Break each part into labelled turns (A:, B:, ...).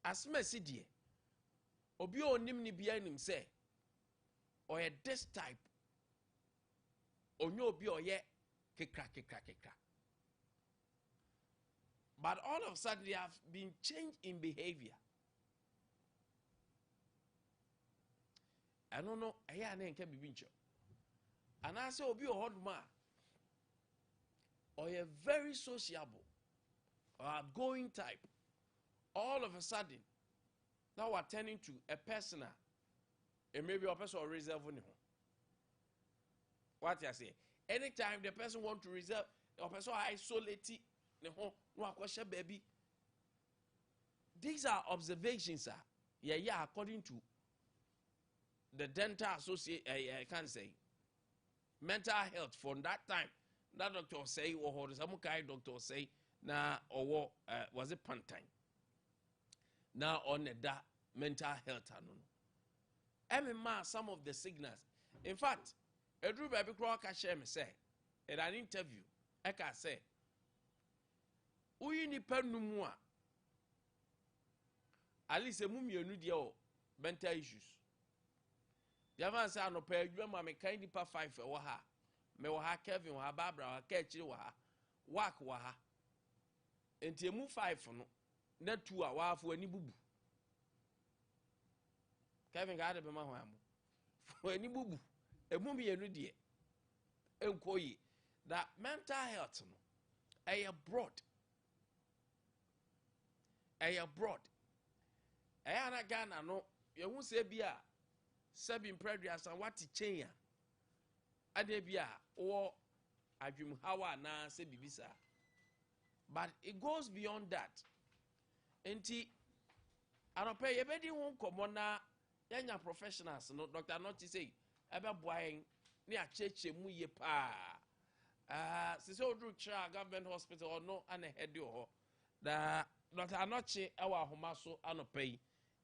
A: asma sidie obi onim ni bia nim say or this type onye obi oye kekra. But all of a sudden they have been changed in behavior. I don't know, I can't be bincho. And I say obi hot man or a very sociable or outgoing type. All of a sudden, now we're turning to a person, and maybe a person will reserve on him. What I say? Anytime the person want to reserve, the person isolate no question, baby. These are observations, sir. Yeah, according to the dental associate, I can't say mental health from that time. That doctor say, or some kind doctor say, na or was it Pantine? Now on that mental health, I don't know. MMA, some of the signals. In fact, Edru Baby Crock Hashem say in an interview, Eka say, Uyi ni penumwa. At least a mummy nudio mental issues. The man say, no pay you, mamma, kind of 5 for waha. Me waha Kevin, waha Barbara, waha Ketchi, waha, wak waha. And you move 5 for no, not 2 hours for any boo. Kevin got a bema for any boo. A mummy and nudia. Enkoyi. That mental health, no, a abroad. Abroad. Ayana Ghana no, you won't say bia, Sabin Predras and what to change. Adebia or Ajum Hawa na se bibisa. But it goes beyond that. Enti, I don't pay everybody won't come on now. Young professionals, no Dr. Noti say, Eba boying near church mu ye pa. Siso drew government hospital or no, and a head yo. The Dr. Anoche, our homaso, anopay.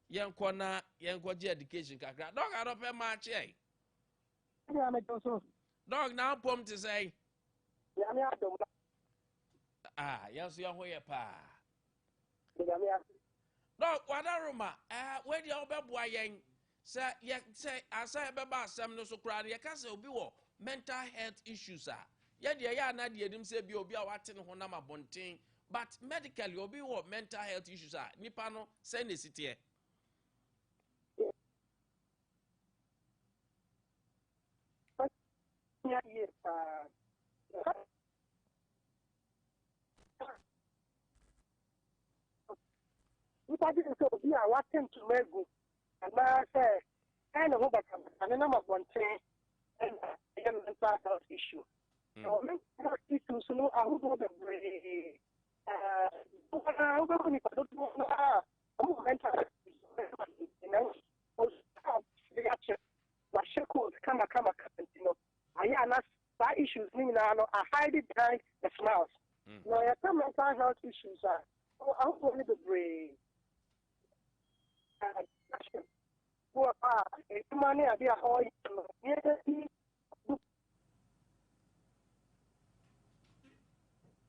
A: Young corner, young education kakra. Dog, I don't pay much, eh? Dog, now pump to say. Yes, young way, pa. Dog, what a rumor. Where the old boy yang say, I say about some no so crowd, your castle be mental health issues, sir. Yet, ya not the him say, be obia watching Honama Bonting. But medically, you'll be what mental health issues are. Nipano, send it here.
B: Yes, if I didn't so be watching to make good, and I say, I know about a number of one thing and a mental health issue. So, mental health issues, no, I would want to issues are hiding behind the smiles. Now, some mental health issues are only the brain. Money idea all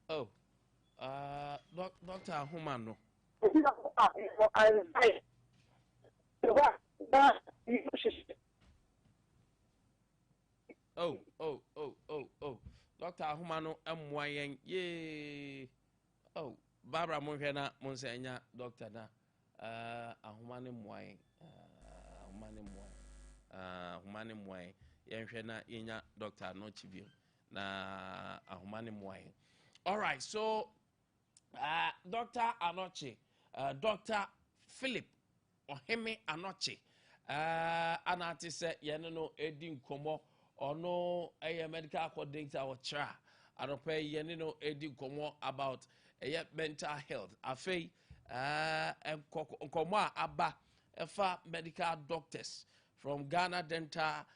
A: oh. Dr. Humano. Oh. Dr. Humano, M.Y.N. Yay. Oh, Barbara Monhena, Monsenya, Doctor Na. Ahumane Mwaye. Humane Mwaye. Yenhena, Yenya, Doctor No Chivio. Na Ahumane Mwaye. All right, so Dr. Anoche, Dr. Philip Oheme Anoche, anati se yenno edi nkomo ono medical coordinator or cha anope yenno edi nkomo about mental health afei nkomo aba efa medical doctors from Ghana Dental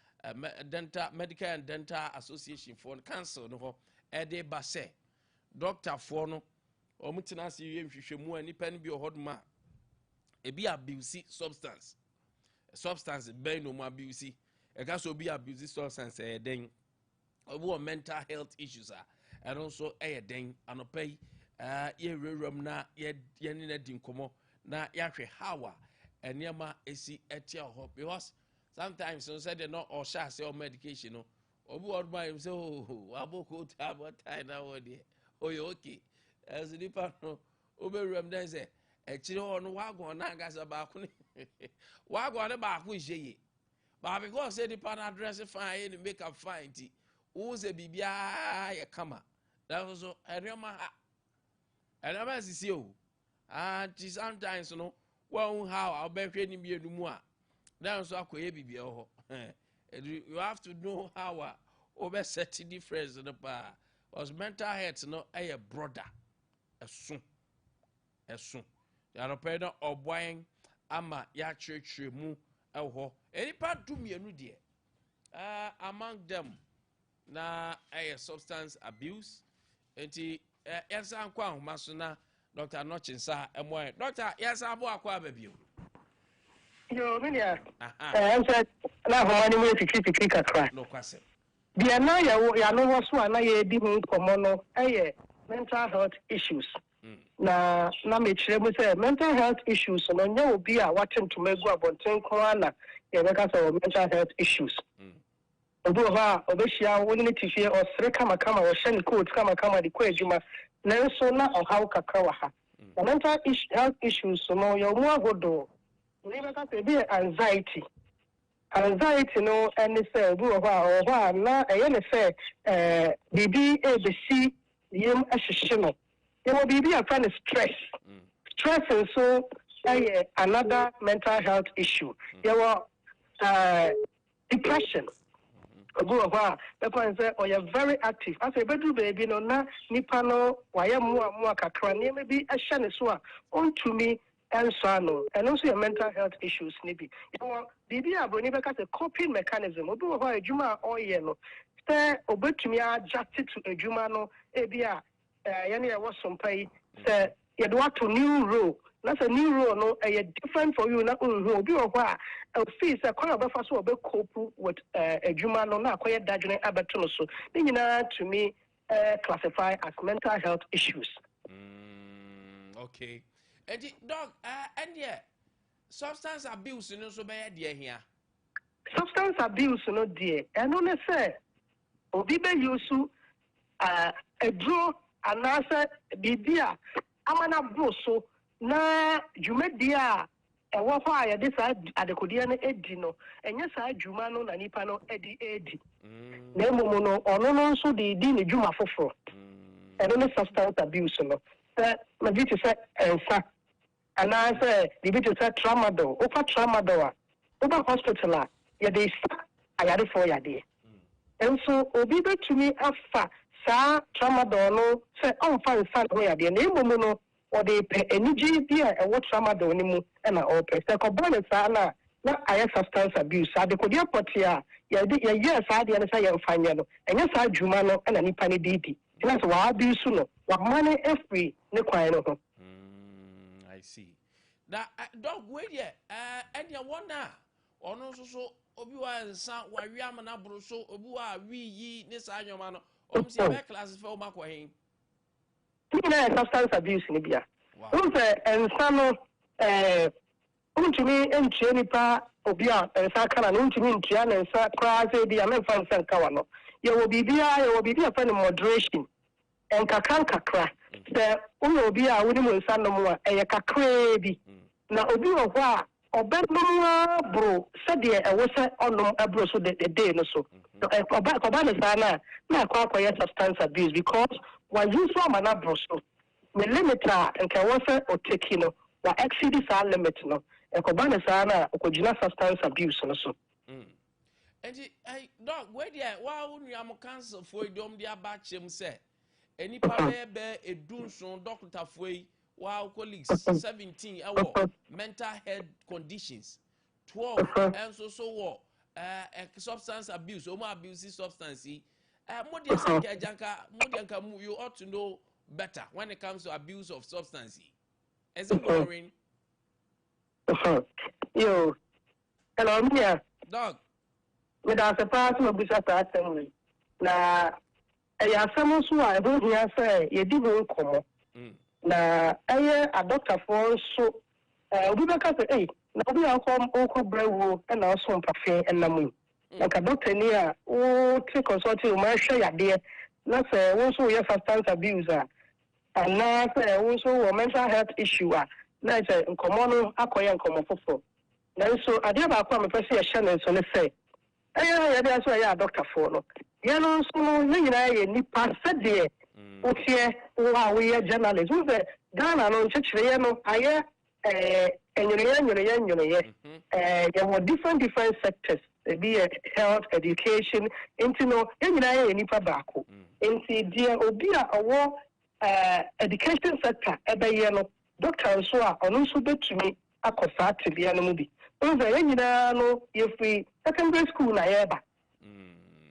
A: Medical and Dental Association for Council no Ade Akye Doctor for no omutina si yem hwehwemu ani pen bi ohodma ebi abuse substance ben no mu abuse e ga so bi abuse substance den obo mental health issues and also den anopai ye rewram na ye ne na di nkomo na yahwe hawa enema esi etia ho because sometimes so said they not or shall say medication no obi word by him say oh aboko about time na wodi oh you okay as the no obi rem then say echire ho no wagon na gasa ba ko ni wagon ne ba ko ijeye but because say the pan address fine and make up fine ti who say bibia ye kama that also enema sisi o sometimes no well how I'll be training me no more then so akoye bibia ho you have to know how over set difference in the pa was mental health no a brother esun ya no pay no oboan ama ya church mu ho any part to me anu de among them na a substance abuse enti yasa nkwa ahomaso na Dr. Nochinsa emoy Dr. yasa abo akwa babio
B: yo minia answer na homani mu fikiri kakra
A: no kwase
B: bia na ya no ho so na ye di mu komo no mental health issues na me kire mu say mental health issues no nya obi a watentum egu abonten ko ana ye beka say mental health issues obi ho obehia woni tifie osre kama wo hye coat kama di ko adwuma nanso na ohaw kakra wa ha mental health issues no yo mu agodo ni beka say be anxiety no any say obi ho na eye ne say bibi ebesi yem ahyehyɛ no there will be a kind of stress. Stress and so another mental health issue. There were depression. Or you're very active. I say, bedroom baby, no, na nipano, why more kakra, maybe a shaniswa, on to me, and so and also your mental health issues, maybe. Bibi abonibaka a coping mechanism. Obu a juma or yellow. Stay obey to me, adjusted to a jumano, ebia. Yani was some pay say you want to new rule. That's a new rule no different for you na obi o kwa fees a kwara be faso obe cope with adwuma no na akoye dadwene abeto no so ni nyina to me classify as mental health issues.
A: Okay. And dog and yeah substance abuse no so be there here.
B: Substance abuse no there and no say obi be use a draw anasa bibia amana broso na dwumadia ewo ho a yede sa adekodia no edi no enye sa dwuma no na nipa no edi na emumu no ono no nso de di ne dwuma foforo no substance abuse no ma bi te say ensa anasa bi te say tramadol o fa tramadol a o ba hospital a yede sa ayare fo yade enso obi betumi afa sa tramadol no say on fan ho ya de na emumu no o de pe eniji bi a wo tramadol ni mu na o pe say ko bone sa na aya substance abuse adekodia potia ya de ya sa de na say ya mfanya no enya sa adwuma no na nipa ne didi na so wa abuse no wa mane every ne kwan no ho.
A: I see that dog we there and ya wonder ono so obi wa nsa wa wi amana bro so obi wa wi yi ne sa anyoma no si be classify o makwa hin
B: substance abuse ni bia say ensa no untumi entue nipa obi a ensa kana no untumi ntua na ensa kra say bia me fa nsa nka wa no ye wo bibia fa no moderation enkakan kakra say obi a woni mo nsa no mo a eye kakra bi na obi wo ho a obedum bro said the was on abro so the day no so na akwa substance abuse because when you saw man abro so the limit nke was o take no wa exceed this limit no ekobana sa na okojina substance abuse no so
A: and I dog where there wa unu am cancer for dom dia ba chem say enipa be edunson doctor foi wow colleagues 17 mental health conditions 12 and so substance abuse abuse substance you ought to know better when it comes to abuse of substance. Is it boring?
B: Yo hello Mia
A: dog
B: me da se pass no bisa ta atem na ya asem so a ebo hia say ye di ho komo na a doctor for so obi bɛka sɛ ei na obi akɔ brɛwo ɛna ɔso mpafe ɛnam na ka doctor ni a wo take consulting ma hwɛ yadeɛ na sɛ wo nso yɛ substance abuse and na sɛ wo nso wɔ mental health issue na sɛ nkɔmmɔ no akɔyɛ nkɔmmɔ foforɔ nanso adeɛ baako a mepɛ sɛ yɛhyɛ ne nso ne sɛ ɛyɛ yɛde aso ɛyɛ adɔctafoɔ no yɛno nso no ne nyinaa yɛ nipa sɛdeɛ woteɛ wo a woyɛ journalist wo sɛ Ghana no nkyekyereɛ no ayɛ enyoyɛ yɛwɔ different sectors be health education into no nyinaa yɛ nipa baako nti deɛ obi a ɔwɔ education sector ɛbɛyɛ no doctor nso a ɔno nso bɛtumi akɔ saa tebea no mu bi nso nyinaa no yɛfiri secondary school na yɛba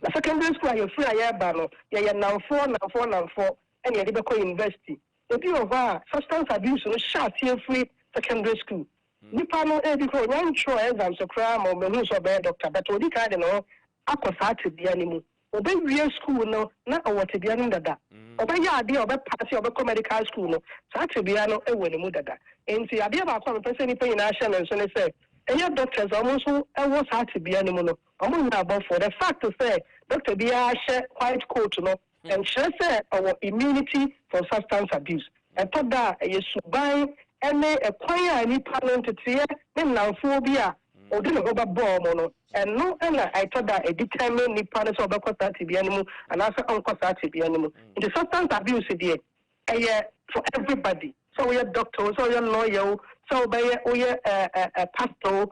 B: na secondary school a yɛfiri a yɛba no yɛyɛ namfoɔ ɛne yɛde bɛkɔ university ebi wɔ hɔ a substance abuse no hyɛ aseɛ firi secondary school nipa no ebi kɔ wɔntwerɛ exams koraa ma ɔbɛhu sɛ ɔbɛyɛ doctor but odi kan de no akɔ saa tebea no mu ɔbɛwie school no na ɔwɔ tebea no dada ɔbɛyɛ adeɛ a ɔbɛpaase a ɔbɛkɔ medical school no saa tebea no ɛwɔ ne mu dada nti adeɛ baako a mepɛ sɛ nipa nyinaa hyɛ ne nso ne sɛ ɛyɛ doctors a ɔmo nso ɛwɔ saa tebea no mu no ɔmo nyinaa abɔfoɔ the fact sɛ doctor biara hyɛ white coat no ɛnkyerɛ sɛ ɔwɔ immunity for substance abuse ɛtɔ da a ɛyɛ suban ɛne ɛkwan a nipa no nteteɛ ne nnamfoɔ bi a ɔde ne ho bɛbɔɔ mu no ɛno ɛna ɛtɔ da a ɛdetermine nipa no sɛ ɔbɛkɔ saa tebea no mu anaasɛ ɔnkɔ saa tebea no mu nti substance abuse deɛ ɛyɛ for everybody sɛ woyɛ doctor sɛ woyɛ lawyer sɛ woyɛ pastor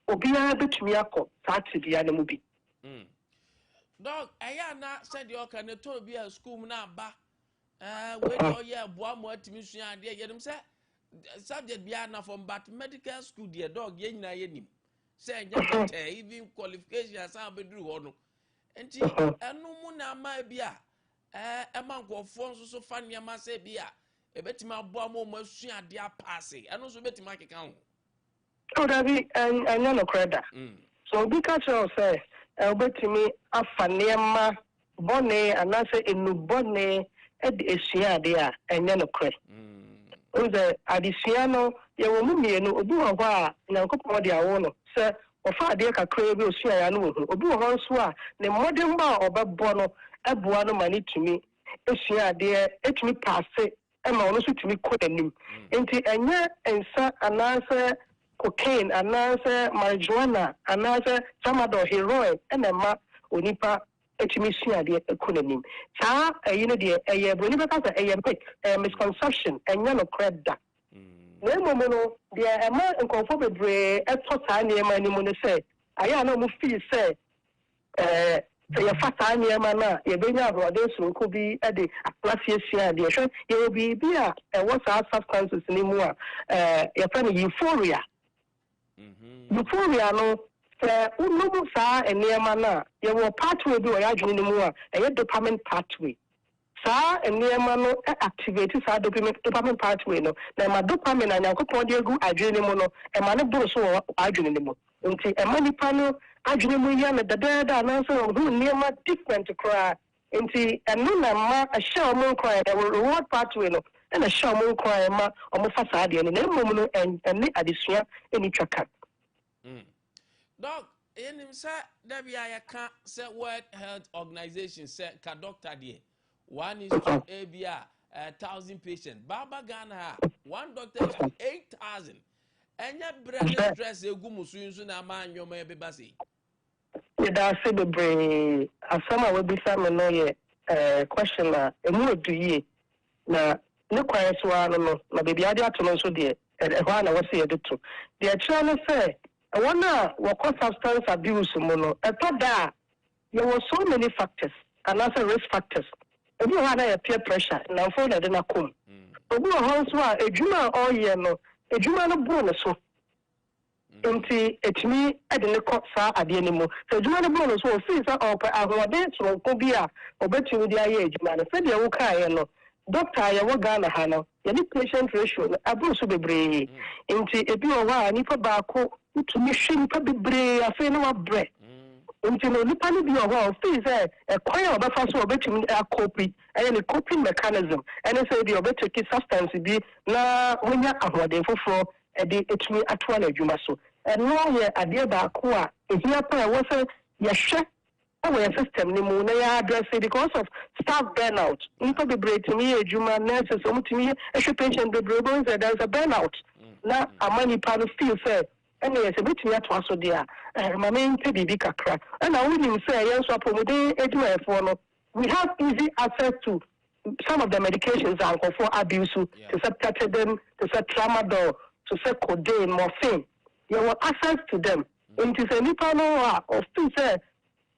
B: obiara bɛtumi akɔ saa tebea no mu bi
A: dog ɛyɛ na sɛdeɛ ɔka ne tɔ bi a school mu na aba wei deɛ ɔyɛ aboa mo atumi sua adeɛ yɛnim sɛ subject bi na from but medical school deɛ dog yɛn nyinaa yɛnim sɛ ɛnyɛ doctor even qualification asan abɛduru hɔ no nti ɛno mu na ama bi a ɛma nkɔfoɔ nso so fa nneɛma sɛ bi a ɛbɛtumi aboa mo asua adeɛ apaase ɛno nso bɛtumi akeka ho
B: dabi ɛnyɛ nokorɛ da so obi ka kyerɛ sɛ ɛwobɛtumi afa nneɛma bɔne anaasɛ enubɔne ɛde esua adeɛ a ɛnyɛ nokorɛ nze adesua no yɛwɔ mu mmienu obi wɔ hɔ a nyankopɔn de awo no sɛ ɔfa adeɛ kakra bi osua ya no wɔ obi wɔ hɔ nso a ne mmɔden ba a ɔbɛbɔ no ɛboa no ma ne tumi esua adeɛ etumi paase ɛma ɔno nso tumi kɔ n'anim nti ɛnyɛ nsa anaasɛ cocaine anaasɛ marijuana anaasɛ tramadol heroin ɛna ma onipa etumi sua adeɛ kɔ n'anim saa ɛyi no deɛ ɛyɛ broni bɛka sɛ ɛyɛ myth misconception ɛnyɛ no korɛ da na mmom no deɛ ɛma nkɔmfo bebree ɛtɔ saa nneɛma no mu no sɛ ayɛ a na ɔmo fii sɛ sɛ yɛfa saa nneɛma no a yɛbɛnya aborɔden soronko bi de aplaseɛ sua adeɛ hwɛ yɛwɔ biribi a ɛwɔ saa substances no mu a yɛfrɛ no euphoria no sɛ wonom saa nneɛma no a yɛwɔ pathway bi wɔ yɛ adwene no mu a ɛyɛ dopamine pathway saa nneɛma no activate saa dopamine pathway no na ɛma dopamine a nyankopɔn de agu adwene no mu no ɛma no boro so wɔ adwene no mu nti ɛma nipa no adwene mu yɛ no dadaada anaasɛ ɔhu nneɛma different koraa nti ɛno na ma ɛhyɛ ɔmo nkran ɛwɔ reward pathway no ɛna ɛhyɛ ɔmo nkran ma ɔmo fa saa adeɛ no na mmom no ɛne adesua ɛni twa ka
A: dog enim say there be a ka say World Health Organization say ka doctor there one is to abia 1,000 patients baba Ghana one doctor is to 8,000 enya bread stress egu musu nso na ma anyoma e beba sei
B: da se bebre asama we bisa me no ye question na emu oduyie na ne kwan so ano no na bebi ade ato no nso de ehwa na wo se ye de to de akira no say one what substance abuse mono da there were so many factors and also risk factors obi ho na peer pressure na fo na de na kom obi ho so a edwuma all year no edwuma no bro no so enti etimi ede ne ko saa ade ne mu so edwuma no bro no so ofi sa opa ahode so ko bi a obetimi de aye edwuma no se de wo kae no doctor ya wo Ghana ha no ye ni patient ratio no abro so bebre enti ebi wo ha nipa baako utumi hwe nipa bebre afi no wabrɛ nti no nipa no bi ho feel say kwan a obefa so obetumi akopi ɛyɛ ne coping mechanism ɛne sɛ bi obetake substance bi na wonya ahoɔden foforo ɛde etumi atoa na adwuma so ɛno yɛ adeɛ baako a ehia pa ɛwɔ sɛ yɛhwɛ our system ni mu na ya address it because of staff burnout. Nipa bebree tumi yɛ adwuma nurses ɔmo tumi yɛ ehwɛ patient bebree bo say there is a burnout. Na ama nipa no feel say ɛna yɛ sɛ betumi ato aso deɛ a mama nte bibi kakra ɛna wonim sɛ yɛn nso apɔmuden adwumayɛfoɔ no we have easy access to some of the medications for abuse to say Tetadine, to say Tramadol, to say codeine, morphine. You have access to them. It is a nipa no of two say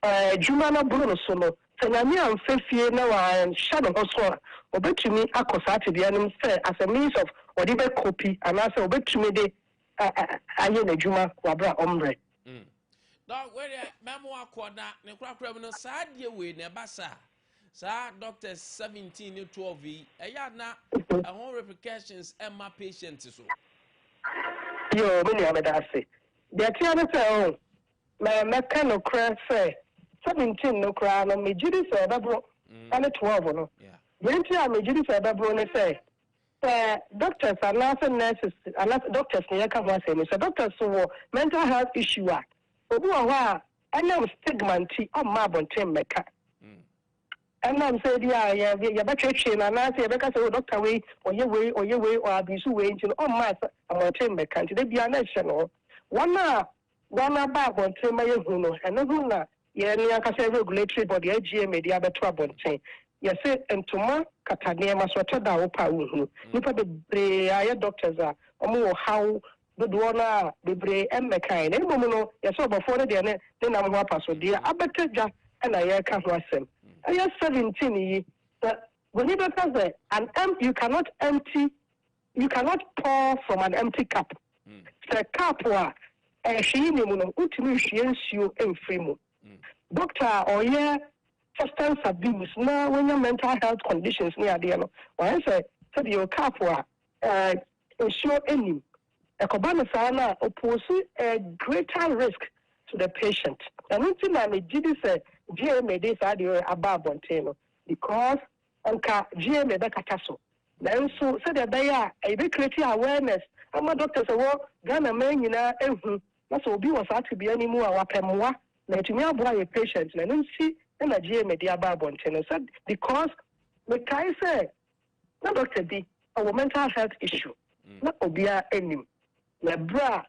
B: Jumana Bruno Sono. Senami and Fefie now and Shadow Hoswa, obey to me Akosati the enemy say as a means of whatever copy and as obey to me the Ayene Juma Wabra Ombre.
A: Dog, where Memoir Quada, Necracrabino, sad ye way, Nebasa. Sir, doctors 17 to 12 na a whole repercussions and my patients.
B: Yo, many of that say. The other say, my mechanical crash say 17 no crown on me, Judy said, and 12 no. Yeah. Then I me Judy said, say, doctors are not nurses, and not doctors near Kawasemi. So doctors who mental health issue. But who are I know stigma on Marbon Tim Mecca. And I'm saying, yeah, better chain, and I say, because doctor way, or your way, or abuse way, into all my chamber country. They be a national. One bag on Timber, and no guna, yeah, regulatory body, AGM, media, but trouble chain. Yes, and tomorrow, Catania must water down power. Nipa the doctors are, or more how the duana, the bray, and the kind. And woman, yes, before the dinner, then I'm wapa so dear. I better just, and I can't was him. I have 17 but when you say an empty, you cannot pour from an empty cup. The cup wa she ni muno utimi you in free doctor or substance abuse na when your mental health conditions near the no when say your cup wa ensure any ekobana sana oppose a greater risk to the patient. And until I made say GMA this idea about Bonteno because Anka GMA Becataso. Then so said that they are a big creative awareness. I'm a doctor say, well, Ghana man, that's will be was to be any more wapemwa, let me avoid a patient and then see and a GMA the about Bonteno said because the Kai say, no doctor B, our mental health issue, not obia any, the bra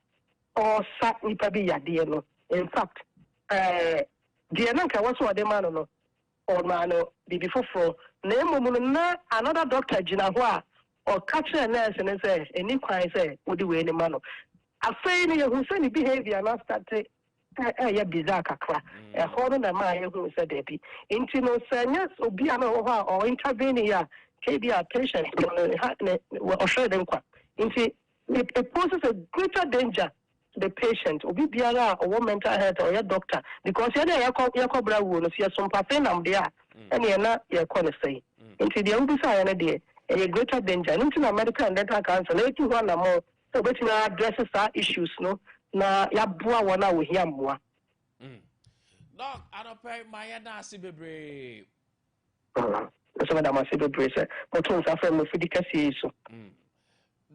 B: or sat nipabi yadiano. In fact, the Ananka was what the man or mano before for name another doctor Jinahua or catch a nurse and say, any cry say, would you any man? A failure who send behavior and after a bizarre crack, a horror and my who said, Debbie. Into no seniors or be an or intervening here, KBR patient or show them quite. Into it poses a greater danger. The patient, or be biara or mental health or your doctor, because you're there, you're cobra wound, if you're some pain, I'm there, and you're not your corner say. Into the Umbisa and a greater danger, and into America and dental cancer, let you one more, so betting addresses our issues, no, na yabua one with Yamwa.
A: Dog, I don't pay my nasi baby.
B: That's what I'm a civil brace, but once I found the Fidicasi.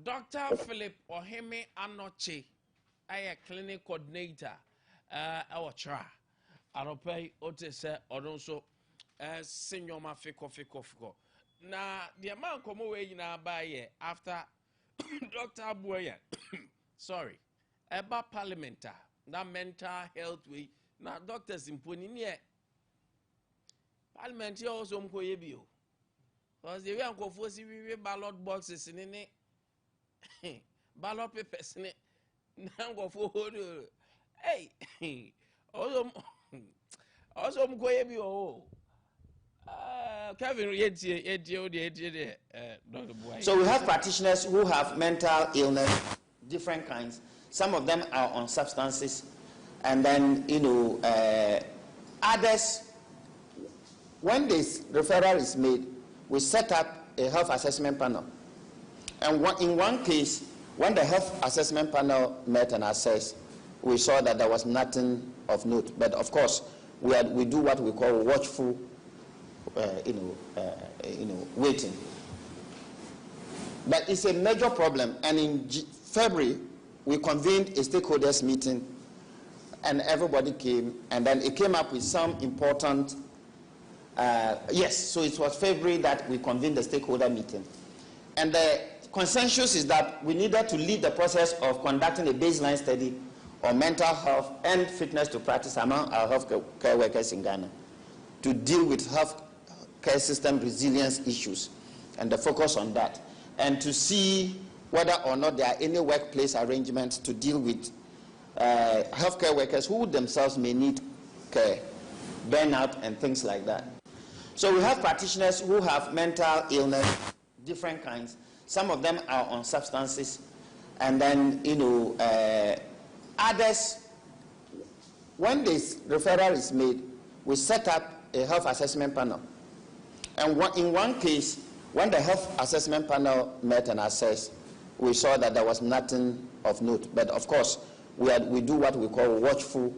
A: Dr. Philip or Hemi Anoche. I am clinic coordinator. Our try. I don't pay Otese or also senior mafiko. Now, the amount come away in our buy after Dr. Abuya. Sorry, about parliamentar, that mental health way. Now, doctors in Puninia Parliament also mkoyebio. Because the way I'm confused, we ballot boxes in it, ballot papers in it. Nango for hey, also mkoyebi Kevin
C: So we have practitioners who have mental illness, different kinds. Some of them are on substances, and then others. When this referral is made, we set up a health assessment panel, and in one case, when the health assessment panel met and assessed, we saw that there was nothing of note. But of course, we do what we call watchful, waiting. But it's a major problem. And in February, we convened a stakeholders meeting, and everybody came, and then it came up with some important, yes, so it was February that we convened the stakeholder meeting. And the consensus is that we needed to lead the process of conducting a baseline study on mental health and fitness to practice among our health care workers in Ghana to deal with health care system resilience issues, and the focus on that, and to see whether or not there are any workplace arrangements to deal with healthcare workers who themselves may need care, burnout, and things like that. So we have practitioners who have mental illness, different kinds. Some of them are on substances, and then, others, when this referral is made, we set up a health assessment panel. And in one case, when the health assessment panel met and assessed, we saw that there was nothing of note. But of course, we do what we call watchful,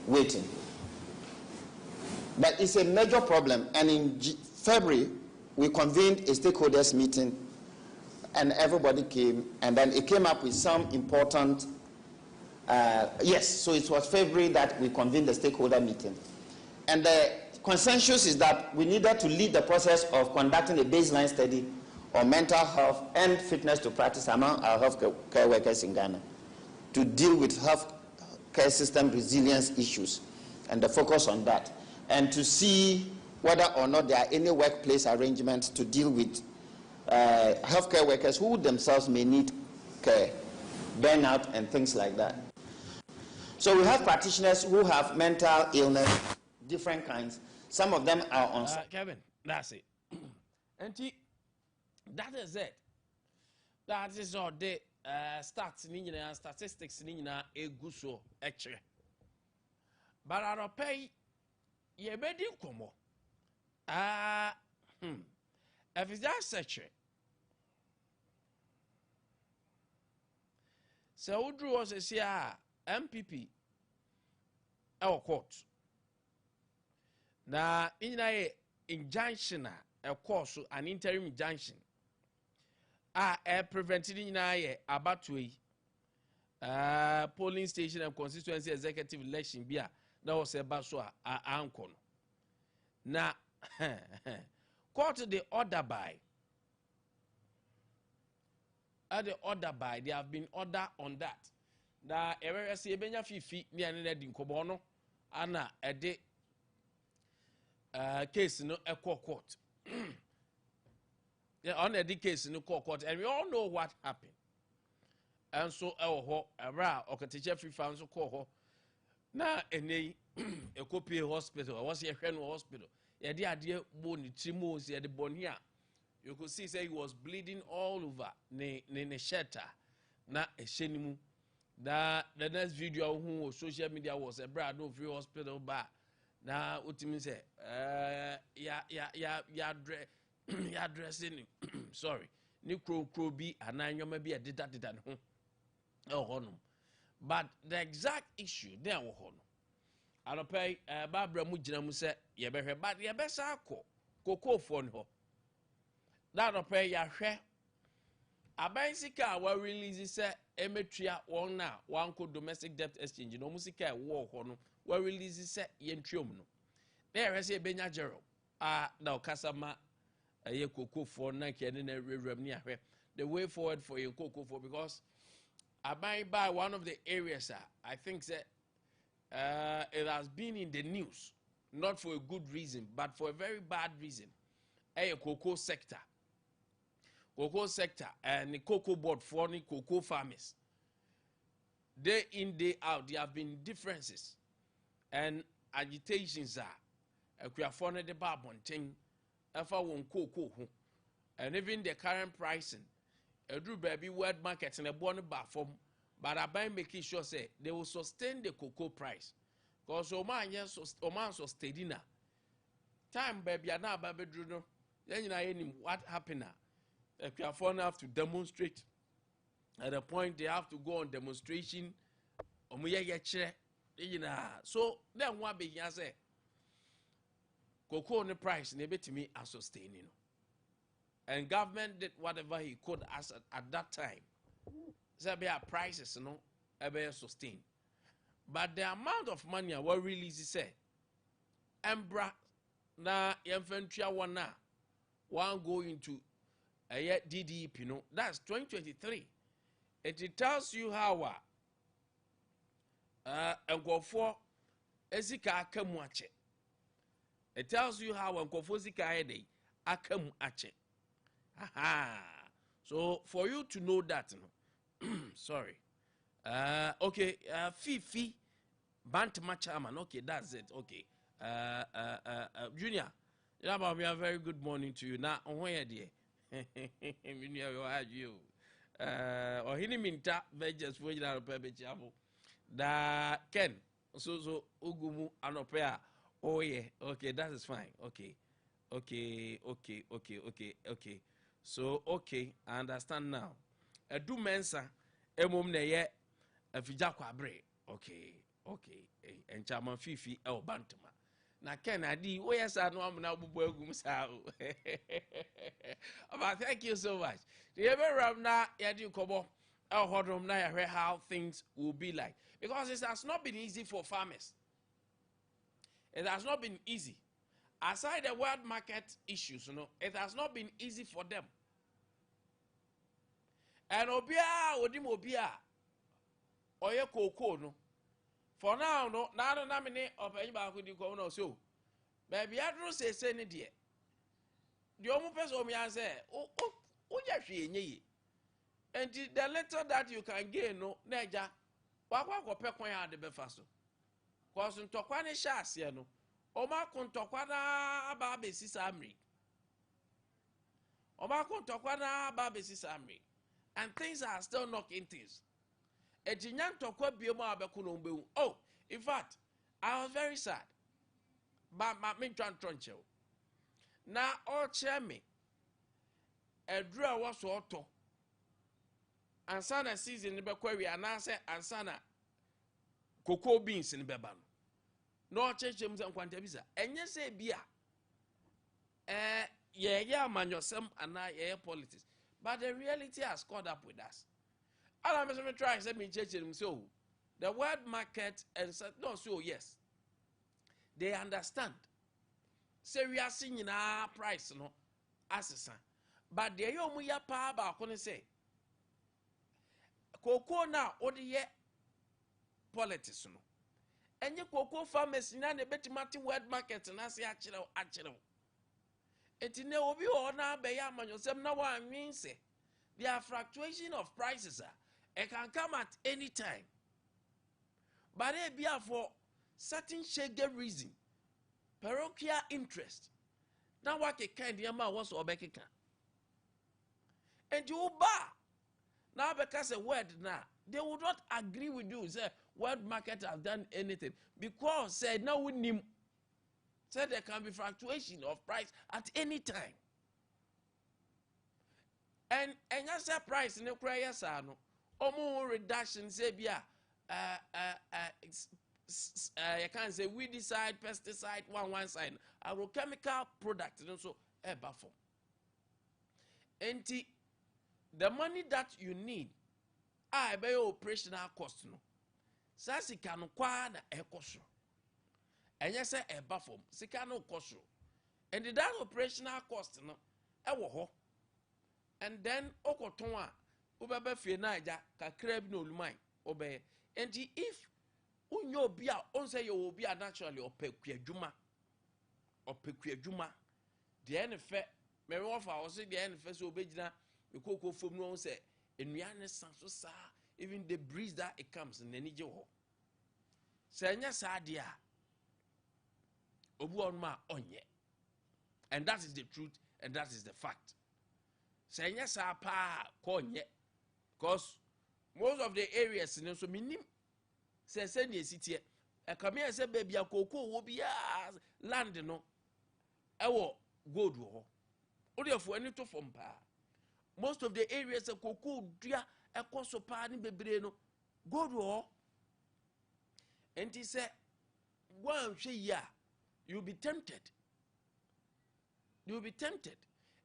C: waiting. But it's a major problem. And in February, we convened a stakeholders meeting, and everybody came, and then it came up with some important, yes, so it was February that we convened the stakeholder meeting. And the consensus is that we needed to lead the process of conducting a baseline study on mental health and fitness to practice among our health care workers in Ghana to deal with health care system resilience issues, and the focus on that, and to see whether or not there are any workplace arrangements to deal with healthcare workers who themselves may need care, burnout, and things like that. So we have practitioners who have mental illness, different kinds. Some of them are on...
A: Kevin, that's it. And that is it. That is all the stats, statistics, a good so, actually. But I don't pay ye bedding como. If it's that such so who drew us a MPP our court. Now in a injunction, a course, an interim injunction. Prevented in about polling station and constituency executive election bia that was a baswa ankon. Now court the order by they have been order on that. Now area say benya fifi ni ane di nkobono ana ede case no court. Yeah, on the case in the court, and we all know what happened. And so, or teacher free funds so call now a copy hospital. I was here hospital. Yeah, the idea bone timos the bonia. You could see say he was bleeding all over ne shelter. Na a shenimu. The next video who was social media was a brand new free hospital bar. Now ultimately say ya dressing sorry ni crow be and I be a data but the exact issue there I don't pay Barbara Mujina Musa ye better but ye best cocoa phone ho that don't pay ya share a bicycle were releases emetria one now one called domestic debt exchange no musica war hono were releases yentrium no there is a benya jero now kasama a cocoa for Nike and the way forward for your cocoa for because I buy one of the areas I think that it has been in the news not for a good reason but for a very bad reason. A cocoa sector and the cocoa board for the cocoa farmers day in day out there have been differences and agitations are we are for the bar thing. And even the current pricing, a drew baby word market and a bonnet bar form, but I buy making sure say they will sustain the cocoa price. Because Oman so steady now. Time baby are now baby drew no. Then you know what happened now. If you are fond enough to demonstrate, at a point they have to go on demonstration. So then what be here say. Cocoa on the price, never to me as sustaining. And government did whatever he could as at that time say be prices no be sustain. But the amount of money we release say embra na yemfentua one na one go into a DDP no, that's 2023. It tells you how nkofo esika akamu ache. It tells you how nkofo sika ede akamu ache. Aha. So for you to know that, no, sorry. Okay, Fifi Bantama Chairman. Okay, that's it. Okay. Junior, a very good morning to you. Now, on where dear? You. Or hini minta veges for you da Ken. So ugumu anopea. Oh yeah. Okay, that is fine. Okay. Okay. So okay, I understand now. Do mensa emom na ye afija kwabre. Okay. And Chairman Fifi el Bantama. Na Ken Adi, oh yes, I know I'm now bugum sao. But thank you so much. The ever ram na yadi kobo el hodrom na hear how things will be like. Because it has not been easy for farmers. It has not been easy. Aside the world market issues, it has not been easy for them. And obia odim obia oye koko no. For now, no, na namine of anybody who do go no so. Baby, I don't say any dear. The only person me answer, oh, ye. And the little that you can gain, no, neja, wakwa pekwan de befaso. Cause in tokwane shas ye no, oma kun tokwana aba besi samri. Oma kun tokwana aba besi samri. And things are still knocking things. Ejinyan tokwa bioma abekuno mbewu. Oh, in fact, I was very sad. But my main troncho. Now, all chair me. A draw was auto. And sana season in the Bequari and answer and sana cocoa beans in Beban. No change him and Quantabisa. And you say, Bia. Yeah, man, yourself and I, politics. But the reality has caught up with us. All I'm going to try is let me change him so. The world market and said, no, so yes. They understand. Say we are seeing in our price, no, as but the yomu ya pa ba kone say, cocoa now, or the year politics, no. And your cocoa farmers in any better world market and I say, actually. It in the obi or now by yaman yourself now I mean say, there are fluctuation of prices, it can come at any time. But they be for certain shaggy reason. Parochial interest. Now what a kind yama was or bekika. And you bar. Now because a word now, they would not agree with you. Say world market have done anything. Because said now we need said there can be fluctuation of price at any time. And that's a price in the prayer no. Omo reduction say bia you can't say we decide pesticide one side agrochemical product and so buffer. And the money that you need I buy operational cost no sasi kanu kwa na ekoso and yes a buffer sikano koso and that operational cost no ewo ho and then okoton a ubebe fie na aja kakra bi no lumai obe and if unyo bia on say you will be naturally opekwadwuma the end fe me wofa o say the end fe so obegina me kokko fom no say enuane san so sa even the breeze that it comes in any ho say nya sa dia obu on ma onye and that is the truth and that is the fact say nya sa pa konye because most of the areas in so minim say near city e come here say baby akoko wo bia land no ewo gold wo o dey for any to from pa most of the areas akoko dua ekoso pa ni bebre no gold wo and he say one hwe ya you'll be tempted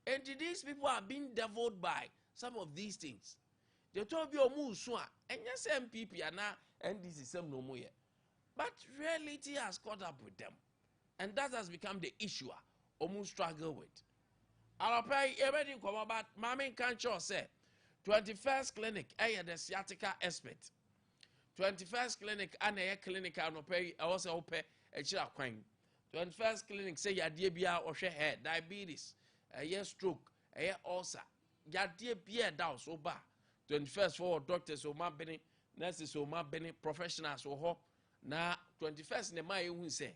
A: and these people are being deviled by some of these things. The told you Musua, and yes, MPP and now NDC some no more. But reality has caught up with them, and that has become the issue. Almost struggle with. I'll pay everything come about. Mami can't say 21st clinic, the sciatica expert. 21st clinic, and a clinic, I pay. I also pay a child coin. 21st clinic say ya dear bia or share head, diabetes, a year stroke, a year ulcer. Ya dear bia down so bad. 21st for doctors or my benny, nurses or my benny, professionals or ho. Na 21st ne my who say,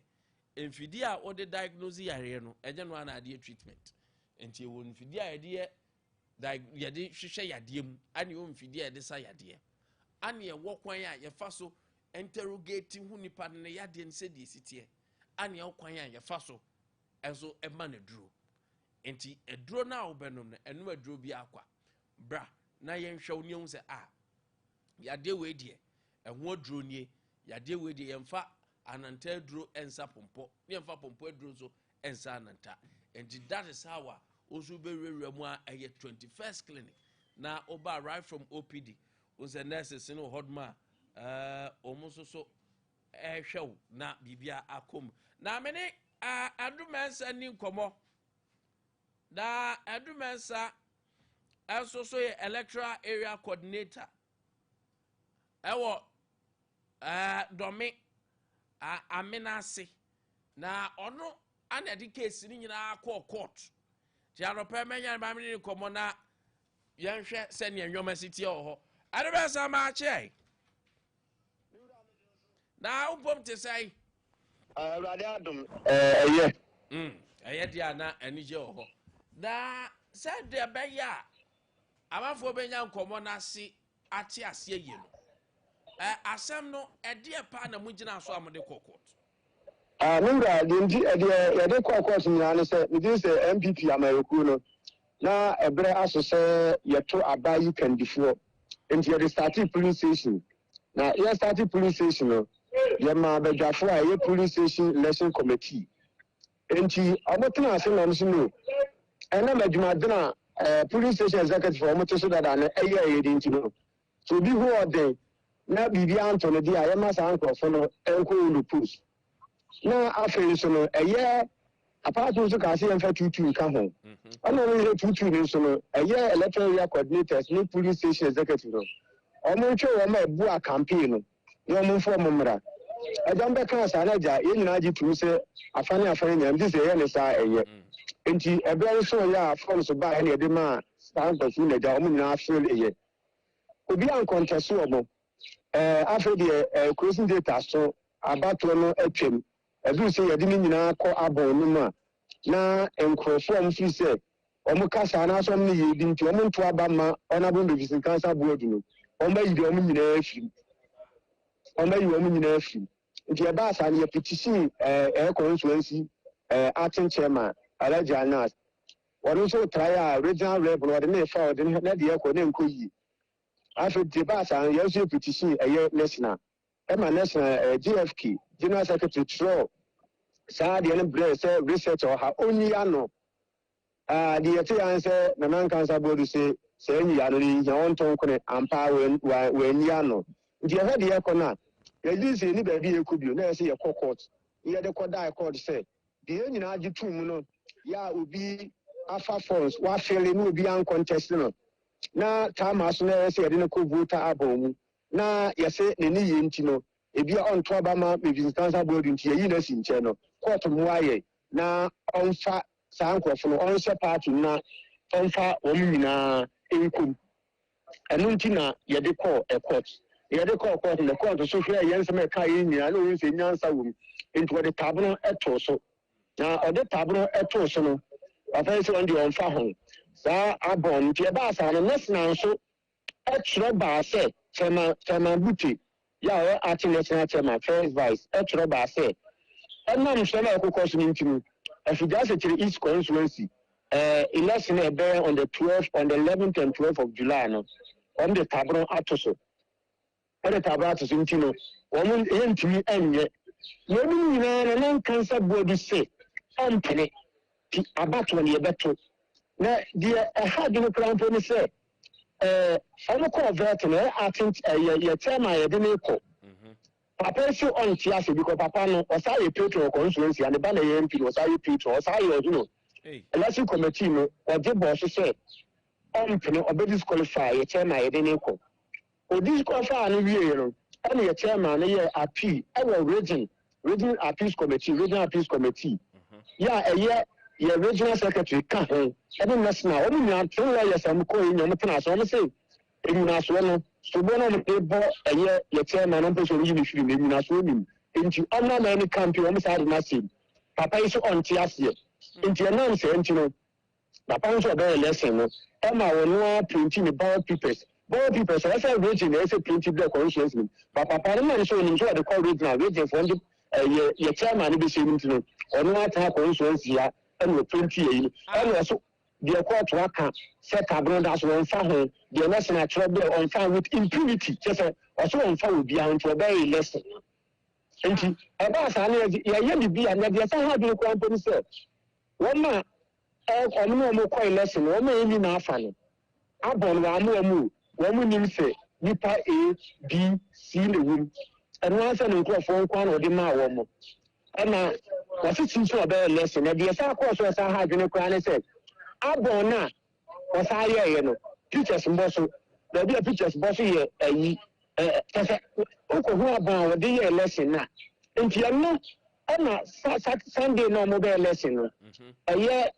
A: infidia or the diagnosis area no, a general idea treatment. And you won't fidia idea that yadi share ya diem, and you won't fidia desire dear. And ye walk one ya faso interrogating who nipa ne yadi and said this it and your kwanya ya faso ezo a man a drew. Enti a draw now benum and no drew be aqua. Bra, na yen show nyong se ya de we die, and what drew ye, ya de we die emfa, and until drew and sapumpo, yemfa pompo drew so and sananta. And that is how also be remwa a 21st clinic. Now oba arrived from OPD, was a nurse in Hodma, almost so. Show na bibia akom na mene adumensa ni nkomo da adumensa also so electoral area coordinator ewo domi amenase na ono ana di case ni nyina court ti aropa menya ba mene nkomo na yenhwe se ne enwoma city ho adumensa ma che na upom te say
D: Rade Adam eye
A: eye dia na anije ho da said de be ya amafo benya nkomo na se ate ase aye no asem no ede pa na mugina so amode kokot
D: nura dinji ede de kokot nyina ne se me say MPP amayoku no na ebre aso se yeto abayi kandifo enti ye starting police station na ye starting police station no yema bedwafo a ye police station election committee enti abotena ase na nso no ena madwumadena police station executive o moto so dada na eye dinti no so bi hu ode na bibi antone dia yema sa ankrofo no enko ulu post na afi so no eye apart from so ka se emfa tutu ka ho ana no ye tutu ni so no eye electoral area coordinators ni police station executive no omo ntwe wo ma bu a campaign no yo mo fo mo mra ajambe kan sa na ja ye nyina ji tu se afane nyam di se ye ne sa eye enti ebe so ya fon so ba ne de ma stand for fu na ja omo nyina afel eye obi an contest omo afel de crossing data so abato no atwem edu se ye de ni nyina kọ abon no ma na enkrofo am fi se omo kasa na so ne ye di nti omo nto aba ma honorable Davis cancer board no omo yi de omo nyina afi nti eba asa ne petition constituency acting chairman Alhaji Anas wonu so try regional rep no de me fa o de na de ko ne nkoyi afi de ba asa ye so petition national national GFK general secretary tro sa de ne bre say research or ha oni ano de yete answer na nan cancer board say enyi ya no ni ya on ton ko ne ampa we ni ano nti e de ko na ye say ni ba bi ekubio na say ye court ye de ko die court say de nyina agi tum no ya obi afa forms wa fele no obi an contest no na tama so na say ye de no ko voter abomu na ye say ne ni ye nti no ebi on to ba ma Davis cancer board nti ye na si nche no court mu aye na onfa sankrofo no on se part na onfa o nyina enkum enu nti na ye de call a court ye de call court the court so hwe ye nsem ka ye nyina na o nse nyansa wom nti wo de tabno eto so na o de tabno eto so no afa se on de onfa ho sa abon nti e ba sa no national so etro ba se chema buti ya o acting national chairman first vice etro ba se enam so na ko so ntimi afida se tiri east constituency election on the 12th on the 11th and 12th of July no on the tabron atoso the tabron atoso ntino won entimi enye yebi nyina na cancer board say ampene ti abato ne beto na dia had no plan for me say I'm call vetting, I think your term I didn't call. Papa so on Tiasi because Papa no was I a patron of constituency and the banner MP was I a patron, was I, you know, election committee or the boss said, or be disqualified, a chairman I didn't call. Or disqualify and you only a chairman, a AP, our regional appeals committee, regional appeals committee. Yeah, a year. Your regional secretary can't every national only not 2 lawyers I'm calling your class on the same. In Naswano, so one on the paper a year, your chairman and person you should be in Naswim. Into honor many country almost had nothing. Papa is on Tiasia. Into a nonsense, you know. Papa is a very lesson. Emma will not printing the ball papers. Ball papers, as I region, as a printed block conscience. But Papa is so enjoy the call regional region for your chairman be saying to know, or not have conscience here. And 20 years, and also the court worker set a brand as one family, the national trouble on fire with impunity, just also on fire will be on to a very lesson. And about I be another how do you company say? One man, or no more quite lesson, or maybe not funny. Upon one more, one woman say, Nipa A, B, C in the room, and once an phone call or the man. And was it seems to a better lesson? And the South Coast was I had in a crown and said, Abona was I, you know, pictures and boss, there'll be a pictures bossy who are born with the lesson now. And you know, Emma Sunday no mobile lesson. A year,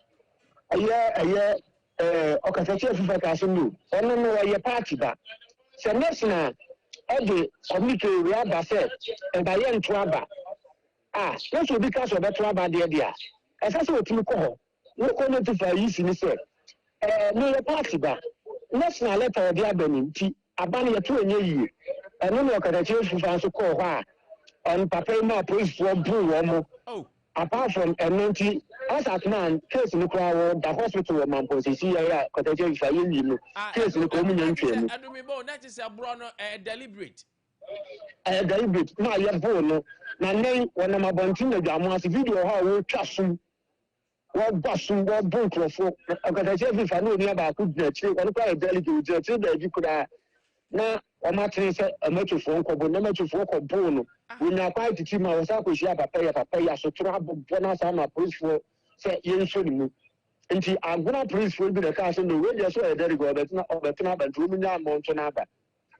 D: Occasion for Casino, or no, a party back. So, next now, every committee we have said, and I am to that's what because of that trouble there. As I said to call, no comment to for use in the no party back. Let's not let our dear Benin, a banner 2 years, and no more can I change for so call her. On Papa police for Blue, apart from a 90 as a man, case in the crowd, the hospital of Mamposi, Cottages, case in the community.
A: I don't know, that is a Bruno deliberate.
D: Deliberate, my young boy. My name, when I'm about to the video, how we trust him. What busting, what book of folk. I got a if I know about good nature, one quite delicate, that you could have. Now, I'm not saying a metrophone, but no metrophone or bone. We now quite to team ourselves, we have a pay, so trouble, bonus, I'm a police for, say, you should move. And I'm going to police will be the cast in the way, just so I did go, but not over to and rooming down Montanaba.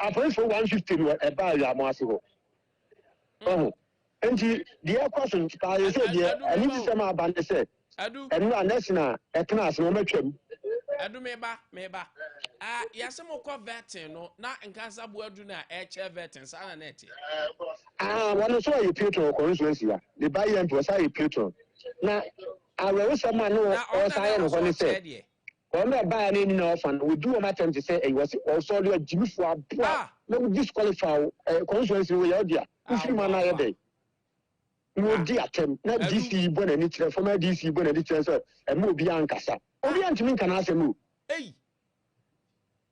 D: I police for 150 at Balia Massivo. Oh. And the question I said, I need to some about the set.
A: I do,
D: and no, that's not a class, no matter.
A: I do, maybe. Yes, I'm more vetting, no, not in Cancer Buaduna, HF veterans, and net.
D: One saw a patron of constituency. The buyer was a patron. Now, I will someone know all science when he said, when I buy an in off and we do a matter to say it was also a Jew for no disqualify a constituency with your dear. If you man, I day. No dear attempt, not DC Bonnet, from a DC Bonnet, and move beyond Cassa. Only to me can ask a move.
A: Hey,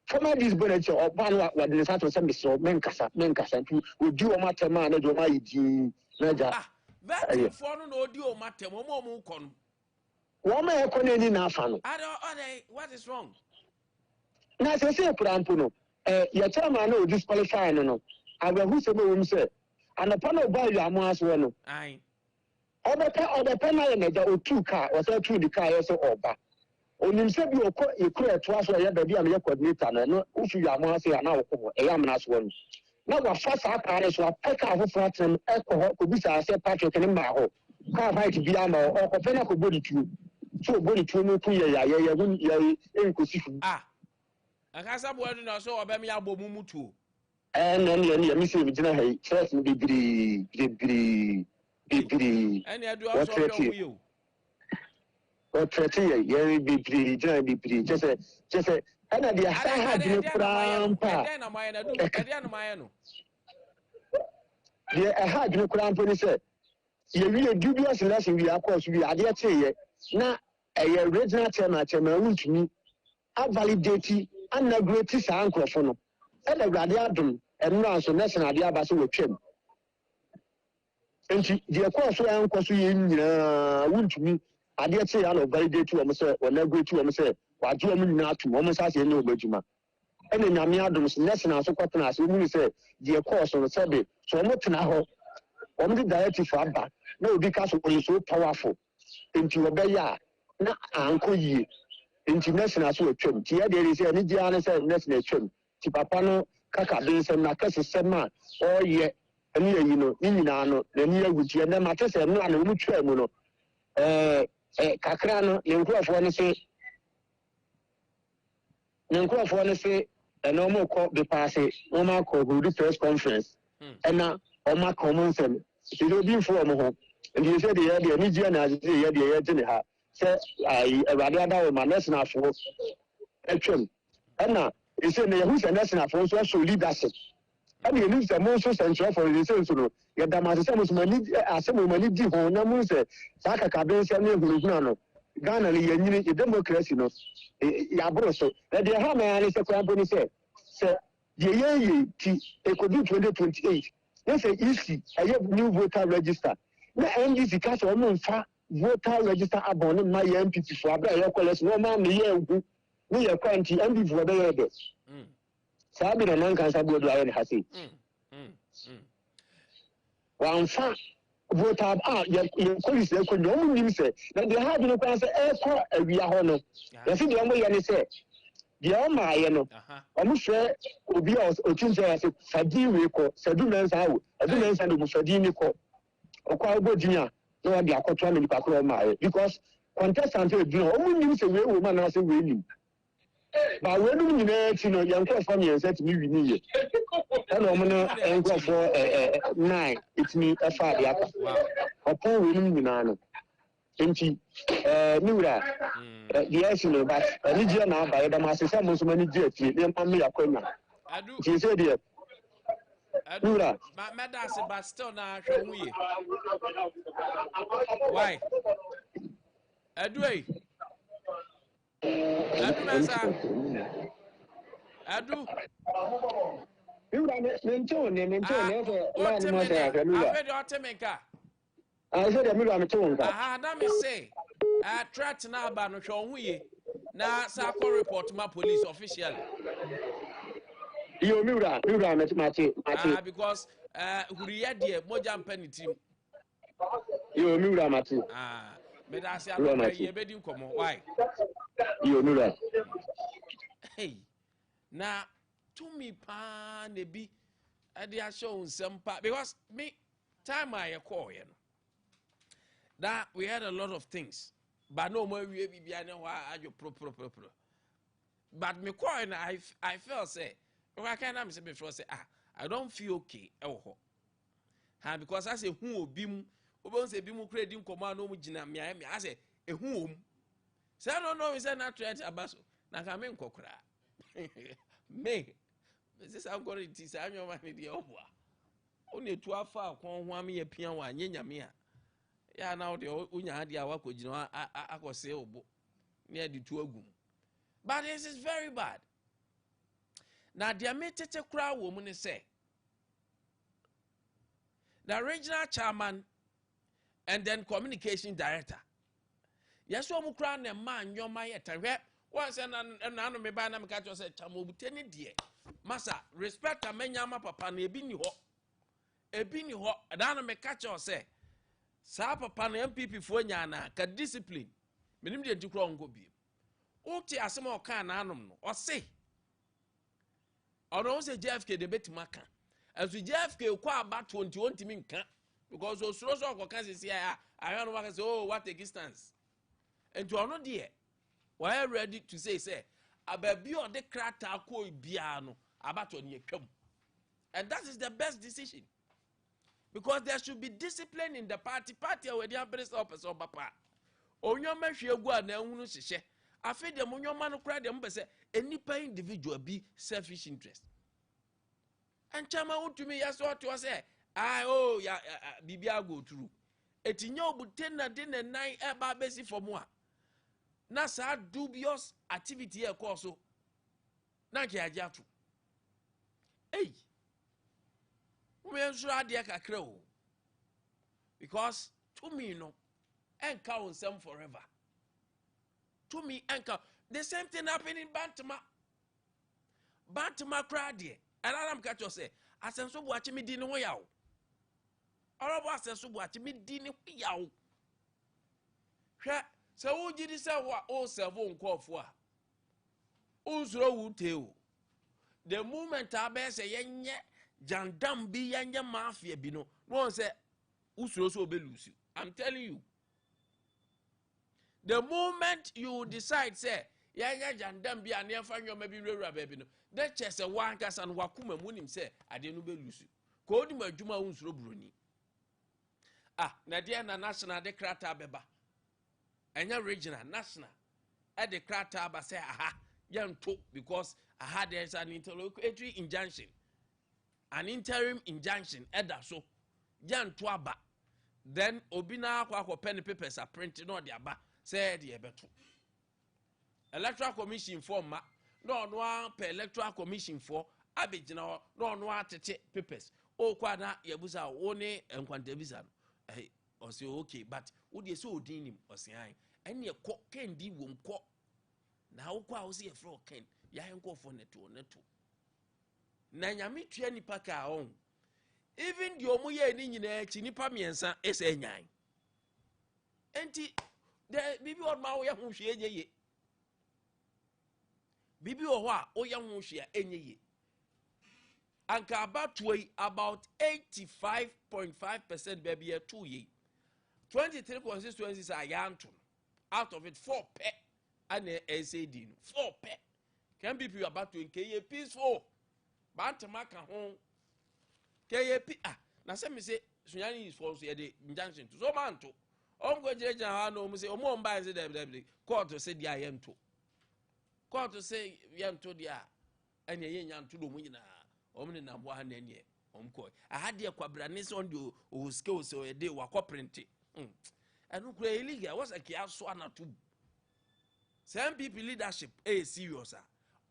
D: from a this Bonnet or one what the Sato Semi so Mencassa, will do a matter man and my G.
A: That for no audio matter, more con.
D: One may have any Nafano.
A: What is wrong?
D: Now, I say, Prampuno, your chairman no disqualify no. I will who say, and upon a boy, I'm as well.
A: Aye.
D: Or the pen I made or 2 car or 3 the car also over. On himself, you clear twice or baby, I'm your coordinator, and if you are more say an hour, a young as one. Now, what first our parents were pack out of flat and alcohol could be said Patrick and Maho. Can't fight to be armor or Pena could body to. So, body to no clear,
A: I can't have word or so about me, Abo Mumu.
D: And then you miss it, trust me, degree.
A: And I do also know you.
D: Or 30 years, be pretty, just a, and I had no crampa. Yeah, I had no crampa, he said. You really dubious lesson, we are, of course, we are there to you. Now, a original chairman to me, I validate and a greatest uncle for no. And the radiatum, and now so national idea was with him. And the course I am considering, to me, I dare say, I know validate to myself, or never to myself, what you mean not to almost as you know, Bejuma. ɛna nyame adom so nɛse na so kɔtena ase mu sɛ deɛ kɔɔ so no sɛbe so ɔmo tena hɔ ɔmo de directive aba na obi ka so ɔyɛ so powerful nti wɔbɛyɛ a na ankɔ yie nti nɛse na so atwam nti yɛdeɛ de sɛ ɛne gyaa ne sɛ nɛse na atwam nti papa no kaka de nsɛm na kɛsesɛm a ɔreyɛ ɛne ayi no ne nyinaa no n'ani agu nti ɛnɛ mate sɛ no a na ɔmo twaa mu no kakra no ne nkurɔfoɔ no se ɛna ɔmo kɔ bepaase ɔmo akɔ hold press conference ɛna ɔmo aka ɔmo nsɛm nti obi mfo ɔmo ho nti sɛ deɛ yɛdeɛ ne gyeɛ na asese yɛdeɛ yɛgye ne ha sɛ awurade ada wɔ ma nɛsenafoɔ atwam ɛna ɛsɛ na yɛhu sɛ nɛsenafoɔ nso ahyɛ leadership ɛna yɛnim sɛ mo nso sɛ nkyerɛfoɔ no sɛ nso no yɛda mo ase sɛ mo asɛm ɔmani di ho na mo sɛ saa kakabe nsɛm ne ahunahuna no Ghana no yɛnyini yɛ democracy no yɛaboro so na deɛ ha ma ne sɛ korampo ne sɛ deɛ yɛyɛ ti ɛkɔdu 2028 na sɛ EC ɛyɛ new voter register na NDC ka sɛ ɔmo mfa voter register abɔn ne mma yɛ MPP fo abɛ yɛ kɔlɛs na ɔma ne yɛ ngu ne yɛ kwa nti MPP fo bɛyɛ dɛ saa bi na nankansa bodu ayɛ ne ha sei wɔamfa voter yɛ kɔlis ɛkɔ nyɛ ɔmo nim sɛ na deɛ ha bi no kwan sɛ ɛkɔ awia hɔ no yɛsi deɛ ɔmo yɛ ne sɛ deɛ ɔmo ayɛ no ɔmo hwɛ obi a ɔtun sɛ yɛsɛ fadin wei kɔ sɛdu mɛnsa awo ɛdu mɛnsa de mo fadin ne kɔ ɔkɔ abɔ din a na wɔde akɔto ama nipa koro ɔmo ayɛ because contestant ɛdun a ɔmo nim sɛ wei wɔ mu anaasɛ wei nim ba wei nom nyinaa akyi no yɛn nkurɔfoɔ mmiɛnsa tumi wi ne yɛ ɛna ɔmo no nkurɔfoɔ 9 ɛtumi ɛfa ade aka ɔpɔn wei nom nyinaa no nti ne wura deɛ asi no but ɛne gyeɛ na aba yɛdam ase sɛ mo nso ma ne gye atie ne mma me yɛakɔnya nti sɛ deɛ ne wura
A: mɛda ase but still na hwɛ ho ye why Adu mɛsa Adu
D: ne wura ne ntew ne ɛfɛ line mu asɛ ahwɛ ne wura
A: afɛ deɛ ɔte me nka
D: sɛ deɛ me wura mete wo nka
A: na me se threat na aba no hwɛ ho ye na sa akɔ report ma police officially
D: yo me wura mate
A: because huriyɛ deɛ mogya mpa ne tirim
D: yo me wura mate
A: me da se aba ye bedi nkomo why
D: yo me wura
A: hey na to me pa na bi ade ahyɛ nsɛm pa because me time I call you know that we had a lot of things but no more we be na hwa ajo pro but me call na I felt say I can't am say before say I don't feel okay ɛwɔ hɔ because I say hu obi mu obo say bi mu kra di nkɔmɔ na mu gina me I say ehu om say no say na threat abaso na ka me nkɔkora me this I'm going to say I'm your man the obwa only to afa akon ho am ye pia wa nyame a ya na de unya ade a wakogina akose obo near the two agum but this is very bad now the metete kra wo mu ne say the regional chairman and then communication director yes wo mu kra na man nyoma yeta hwe once na no me ba na me ka cho say chamobuteni de masa respect amanyama papa na ebi ni ho da no me ka cho say sa papa na MPP fo nya na ka discipline menim de ntikro ngo bi uti asem o kan na anom no o say ono say JFK de betima kan asu JFK kwa aba 21 timi nka because osuro so okoka sisi ya ahwe no waka say oh what a distance enti ono de we are ready to say ababi o de krata ko bia no abato ne atwam and that is the best decision because there should be discipline in the party we dey press up so papa onyoma hwegu a na ehunu hyehye afi de onyoma no kra de mbese enipa individual bi selfish interest and chama utumi yaso to say ya bibia go through etinya obuten na de ne nan eba besi fomu a na sa dubious activity e ko so na ke agya to we ensure ade kakra o because to me no enka on some forever to me enka the same thing happened in Bantama Batma crady, and I'm catch you say, as I'm so watching me dinner way out. All of us are so watching me dinner way out. So, who did you say what all servon call for? Uzro would tell. The moment I bear say, yen yet, Jandam be yan mafia bino, no one say, Usro so be lose you. I'm telling you. The moment you decide, say, yanya Jandam be an near fan your maybe rare baby, no, that chess a wankas and wakuma munim say, I didn't be lose you. Code my Juma Unsro Bruni. Ah, Nadiana national de crata beba. And your regional national. At the crata ba say, aha, young talk because I had there's an interlocutory injunction. An interim injunction, Edda so. Young twaba. Then Obina Quaco pen papers are printed on the aba, said the betu. Electoral Commission for ma, no per Electoral Commission for Abidjan, no papers. O quadra Yabusa, one and Quantabisa. Or say, okay, but would you so deem him or say, and your cock can de won't cock. Now, I see a floor can, Yanko for neto. Nanyami Triani Paka on. Even the Omoya in Chinipa Miensa is a nine. Enti, there bibi on my way who she ye. Bibi or what, O young who she any ye. Anka about 85.5% baby a 2 ye. 23 constituencies are yanton. Out of it, 4 pet and a SAD. 4 pet. Can be about to in peaceful. Bantamaka home. KAP. Ah, now some say, Sunyani is false here, the injunction to so man to. Go judge and no say, Omo buys it, court to say the I am to. Court to say, Yan to the and ye yan to the winner. Omni na 1 year. I had the quabranis on you who skills so a day were coprinted. And who create illegal was a chaos one or two. Some people leadership is serious.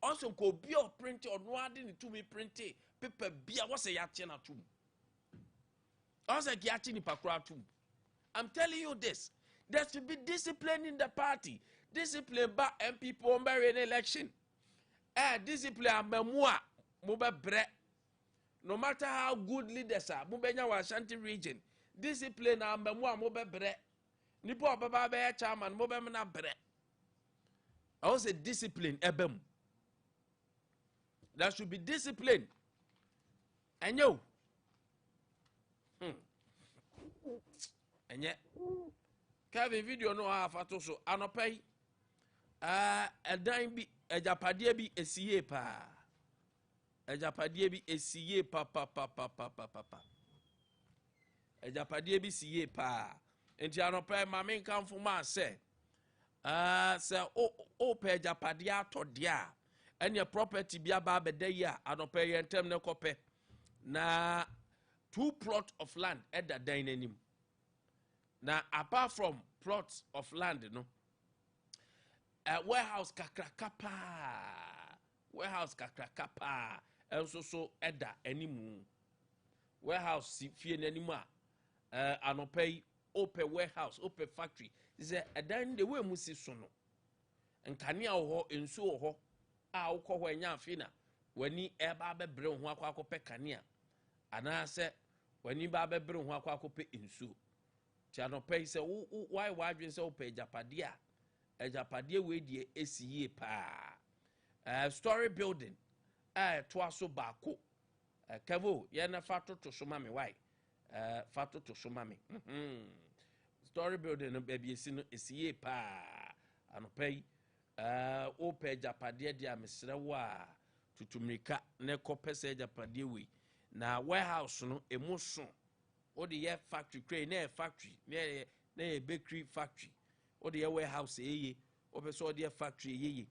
A: Also, could be printed on one to be printed. Paper beer was a yachina too. Also, yachini pakra too. I'm telling you this. There should be discipline in the party. Discipline by MP Pomber in election. Discipline and memoir. Mube bre. No matter how good leaders are, Mubenya was Shanti region. Discipline and memoir mube bre. Nipo baba be chairman mube mena bre. I was a discipline ebem. There should be discipline. And you. And yet, Kevin video no half at also. Anopay. A dime be a japadia be a CA pa. A japadia be a CA papa. A japadia be CA pa. And Janopay, my main come from my say. Sir, oh, pay japadia to dia. And your property be a barber day, I don't pay and term no copy. Na 2 plot of land at the dining. Now, apart from plots of land, you know, warehouse kakrakapa, and so at the anymore. Warehouse, fear anymore. I don't pay open warehouse, open factory. Is a dining the way Musi sono. And Kanya ho in so ho. I'll call when ya fina. When he ever bring Wako pe Kanya. And I said, when you babe bring Wako pe in so. Chano pay say, why you so pay Japadia? A Japadia way the ACA pa. Story building. Twaso bako. Kevo, yana fato to Somami, why? Fato to Somami. Story building, baby, is ACA pa. And pay. Ope Japadia dia misrewa tutumika ne kopese Japadia we na warehouse no emotion o the year factory crane na factory na bakery factory o the year warehouse ope so the factory ye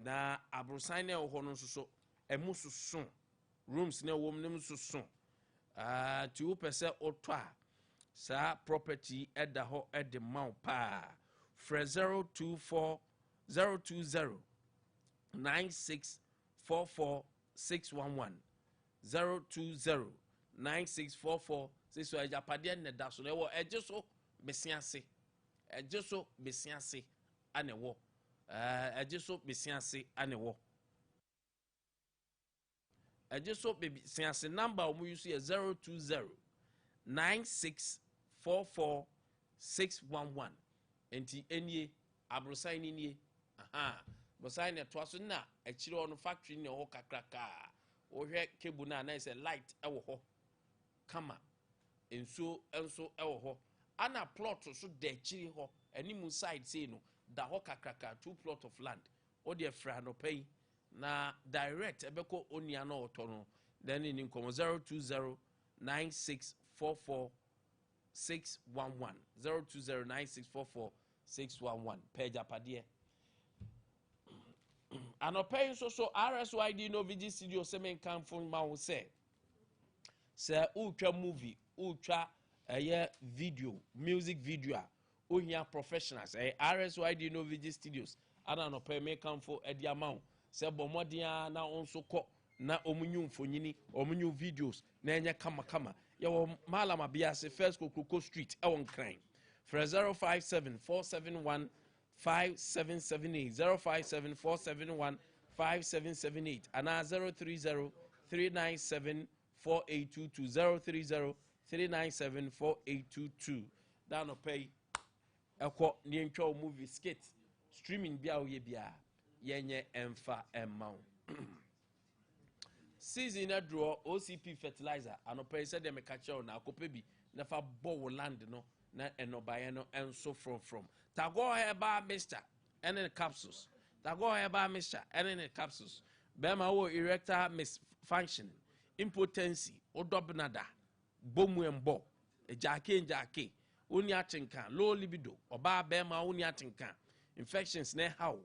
A: na abrosan na ho no so emususun rooms na wom nem susun ti opese otwa sa property at the ho at the mount pa fra 020 9644 611 020 9644 611 Japadia ne da so ewo ejeso besiase anewo ejeso besiase anewo just so baby since number we use here 020-9644-611 enti enye abrosan ni aha bosan ne to so na akire ono factory ne ho kakraka wo hwe cable na say light e wo ho kama enso e wo ho ana plot so de akire ho animu side say no da ho kakraka 2 plot of land o de fra no pay na direct ebeko onia na oto no then in nkomo 020-9644-611 020-9644-611 page apade anope so RSYD no VG studio semen kan phone ma wo say utwa movie utwa video music video ohia professionals RSYD no VG studios ana no pay me kan for edi amount se bomodia na onso ko na omunyu mfonyini omunyu videos na enye kama yawo malama biase first kokoko street ewon kran for 057-471-5778 057-471-5778 ana 030-397-4822 030-397-4822 da no pay ekwo ni ntwa movie skit streaming bia wo ye bia yenye emfa emma season a draw OCP fertilizer anope said dem catch na akope bi na fa bow land no na enobaye no enso from tago heba mister and capsules tago heba mister and capsules bema wo erectile misfunction impotency odobnada bomu embo ejake oni atenka low libido oba bema oni atenka infections na how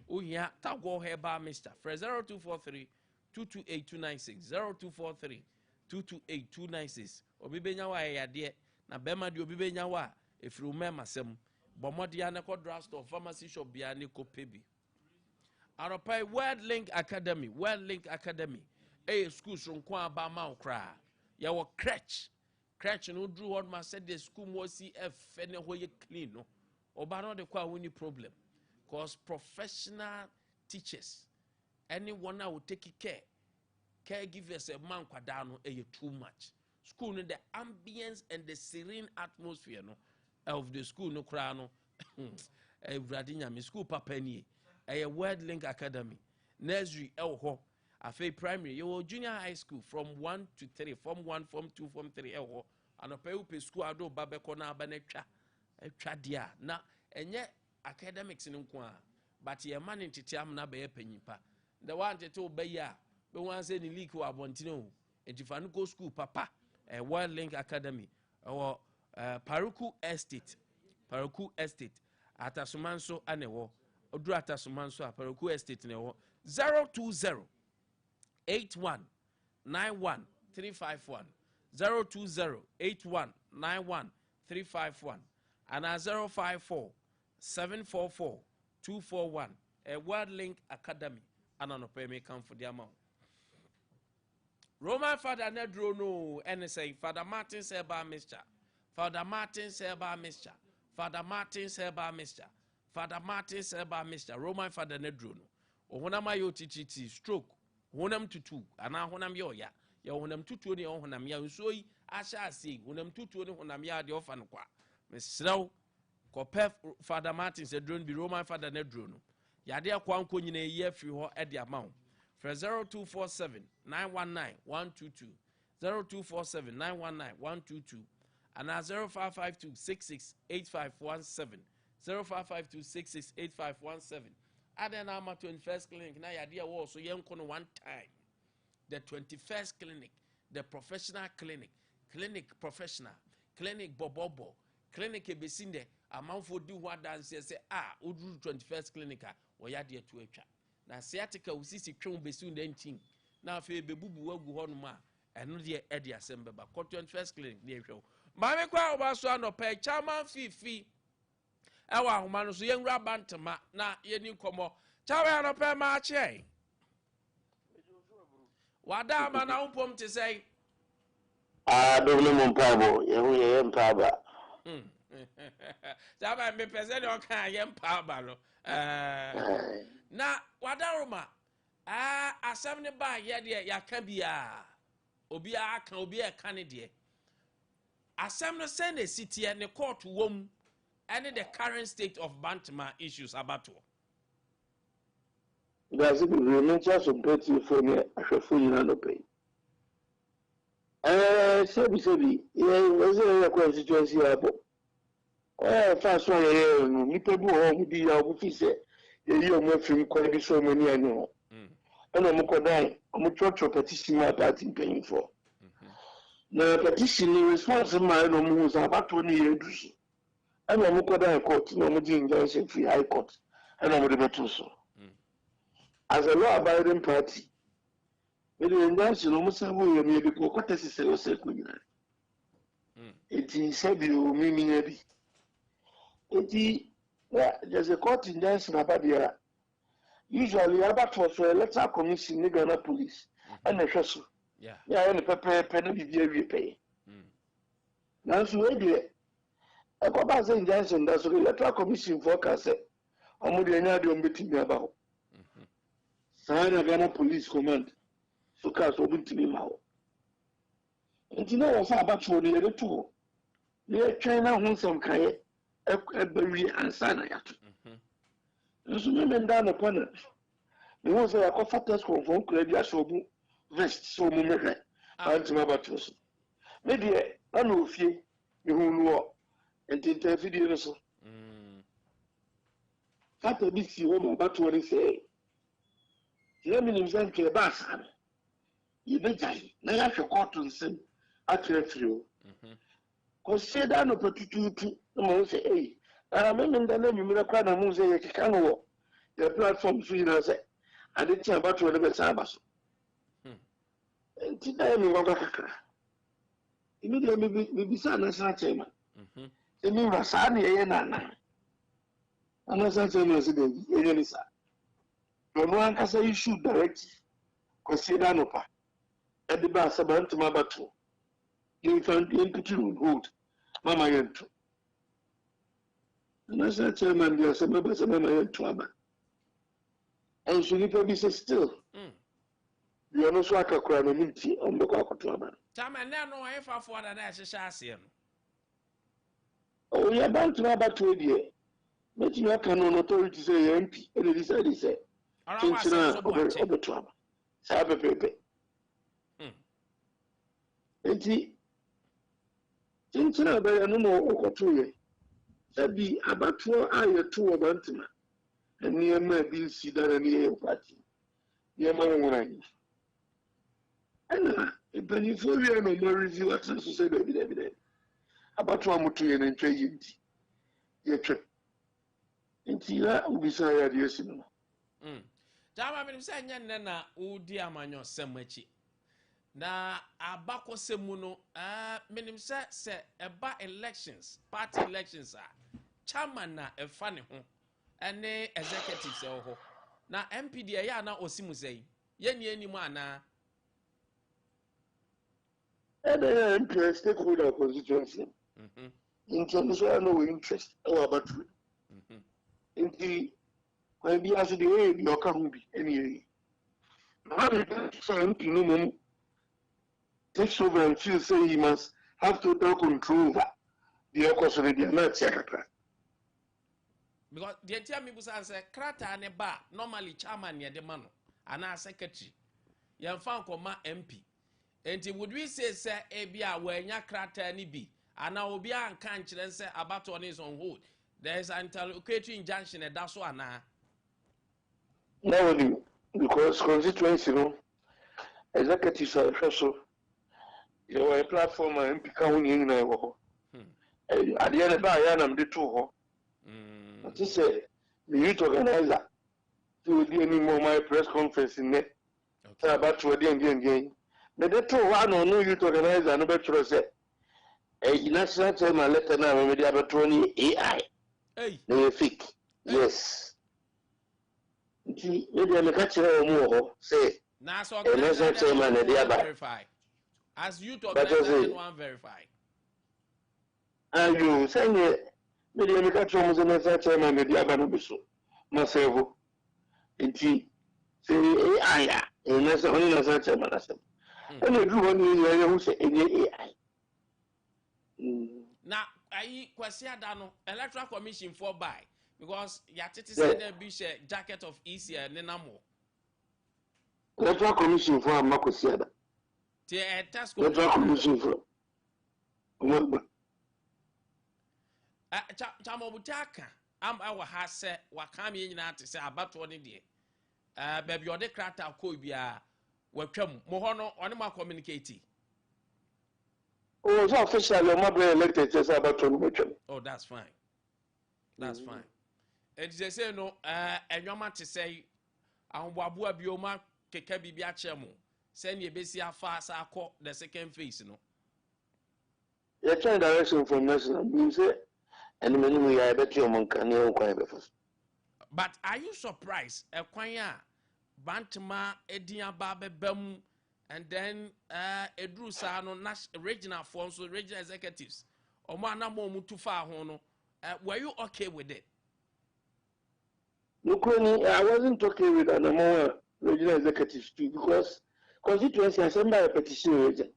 A: ohia tago heba mister for 0243-228-296 0243-228-296 obibenya wa yade na bema di obibenya wa efiri mema sem bomodia na ko drugstore pharmacy shop bia ne ko pebi aropai World Link Academy school so nko aba ma okra ya wo crèche no dru hot ma said the school mo CF ne ho ye clean no oba no de kwa woni problem cause professional teachers anyone who will take care caregivers a man kwada no too much school no the ambience and the serene atmosphere no of the school no kra no Vradinya me school papa ni World Link Academy nursery ho afei primary your junior high school from 1 to 3 form 1 form 2 form 3 ho anopa upe school ado babeko na abanetwa dia na enye academics no nko a but ye man ntitiam na be panyipa the one to be ya be wan say ni leak wa bontino entifa no go school papa World Link Academy or Paruku Estate atasumanso anewo oduru atasumanso a Paruku Estate newo 020-8191-351 020-8191-351 and 054-744-241 World Link Academy and an opeme come for the amount. Roman Father Nedro no and say Father Martin Seba Mister. Father Martin Seba Mister. Father Martin Seba Mister. Father Martin Seba Mister. Roman Father Nedro no. Ohonama yo titi stroke. Honam tutu ana honam yo ya. Ya honam tutu ni honam ya so yi asha ase honam tutu ni honam ya de ofa no kwa. Mesraw Kopef Father Martin said drone be Roman Father Nedro no. Yade akwa nko nyina yi afiri ho e de amount. For 0247-919-122 0247-919-122 and 0552-668517 0552-668517 Aden ama 21st clinic na yade wo so yenko no one time the 21st clinic the professional clinic professional clinic bobobo clinic ebesinde amanfo di ho adanse se oduru 21st clinic a wo yade to atwa na sciatica usisi twon besu ndantin na afa bebubu wagu ho no ma eno de edi asem ba 21st clinic de ehwe mame kwa obaso anopa chairman fifi ewa ahoma no so yenwura bantama na yeni komo chawe anopa ma che wada ma na umpom te sei
E: doble mon pabo ye mpaba
A: Jaba me pese de okan ye mpaba no na wadaroma asɛm ne ba yɛ deɛ yɛaka biaa obiara ka obiara ka ne deɛ asɛm no sɛ na esiteɛ ne court wom and the current state of Bantama issues about to.
E: That's it. We mentioned some petty for me. I should fully not pay. Sebi. Yeah, was a constituency abo. Fast one here. Nipa bu home di ya obu say. You mo film quite be so many annual. And I'm going to church petition my party paying for. Now petition response my no moves about 20 years. And I'm going to court. No more injunction free high court. And I'm going to so. As a law-abiding party, with the injunction, almost a way may be quite necessary. It is said you meaning a bit. There's a court injunction about the usually about for a letter commission, Ghana police, and the Shasu. Yeah, and the paper penalty be pay. Now, so a papa injunction that's a letter commission forecast. I'm going to be about. Sahara Ghana Police Command, so cast open to me now. And you know what's about for the other two? Near China, who some kaye, a berry and sanayat. And so women down upon it. The ones that are comforters from Credit Sobu, vest so many, and to my battles. Maybe I know if you know, and to interview so. That a bit you about what they say. You mean himself to a bass, you bet I, now I shall call to the same actually through. Consider no opportunity, no one say, hey, I remember the name you made a crowd of Mose, the platform free, and I said, I didn't say about whatever Sabbath. And today, we want to cry. Immediately, we be son as a chairman. The new Rasani, and as I said, you say, no one can say you should direct consider no pa. At the bass about my battle. You found the empty road, Mamma Yentu. And as I tell man, there's a member of Mamma Yentu. And so you probably say still. You are no swaka crown on the cockatoo.
A: Time and now no if I for an assassin.
E: Oh, you're bound to my battle, dear. But you have no authority say MP, and it is I say. Over trouble. Sabe pepe. Enti. Tintina be no mo okotoye. Sabi abatuo aye to Bantama. Eni ema bi sidara ni e party. Ye ma wonran. Ana ebanifo wi no mo review asan so say David. Abatuo amutoye na ntwa yinti. Ye twe. Enti la ubisa ya diesi no.
A: Jama minim se nya na udi amanyo semachi na abako semu no minim se eba elections party elections chairman na efa ne ho ene executive se ho na MPD ya na osimu sei ye ni enimu ana
E: MP stakeholder constituency in terms of no interest about in when be as the way your can be any. Now, the takes over and feel say he must have total control over the course of the secretary.
A: Because the entire me busa say krata ne ba normally chairman ne de mano and our secretary. Yan fan koma MP. And would we say ebia wenya krata ni bi and now obi an kan kire say about on is on hold. There is an interlocutory injunction and that's one na.
E: No, because constituency, executives are also you are a platform and become in a war. At the end of the day, I'm the two. But say the youth organizer to do any more my press conference in there. About to again. But the two one or no youth organizer, no better say, a national chairman letter now, maybe about 20 AI. They fake. Yes. Maybe I'm catching more. Say,
A: now so verify. As you talk, one verify.
E: And you say, maybe I'm catching more than a chairman, maybe I'm going to be so. Myself, indeed, say AI and that's only as a chairman. And I do one year who say AI.
A: Now, I question Dano, Electoral Commission for buy because Yatiti said there be a jacket of easier than Namo.
E: Electoral Commission for Marco Siada. Electoral Commission for
A: Chamobutaka. Our has said, what come in to say about 1 day. Baby, or the crata could be a welcome. Mohono, on my communicating.
E: Oh, so officially, my brother elected just about 20.
A: Oh, that's fine. That's fine. And they say no, and your man to say, I'm Wabua Bioma, Kekabi Biachemo, send your busy fast, I call the second phase, no.
E: You're trying direction from national music, and many we are better among Kanye first.
A: But are you surprised? A choir, Bantama, Edia Babe Bem, and then Edru Sano, regional forms, regional executives, or Manamo too far, Hono. Were you okay with it?
E: Look, I wasn't okay with an more regional executives too because constituency has sent by a petition region.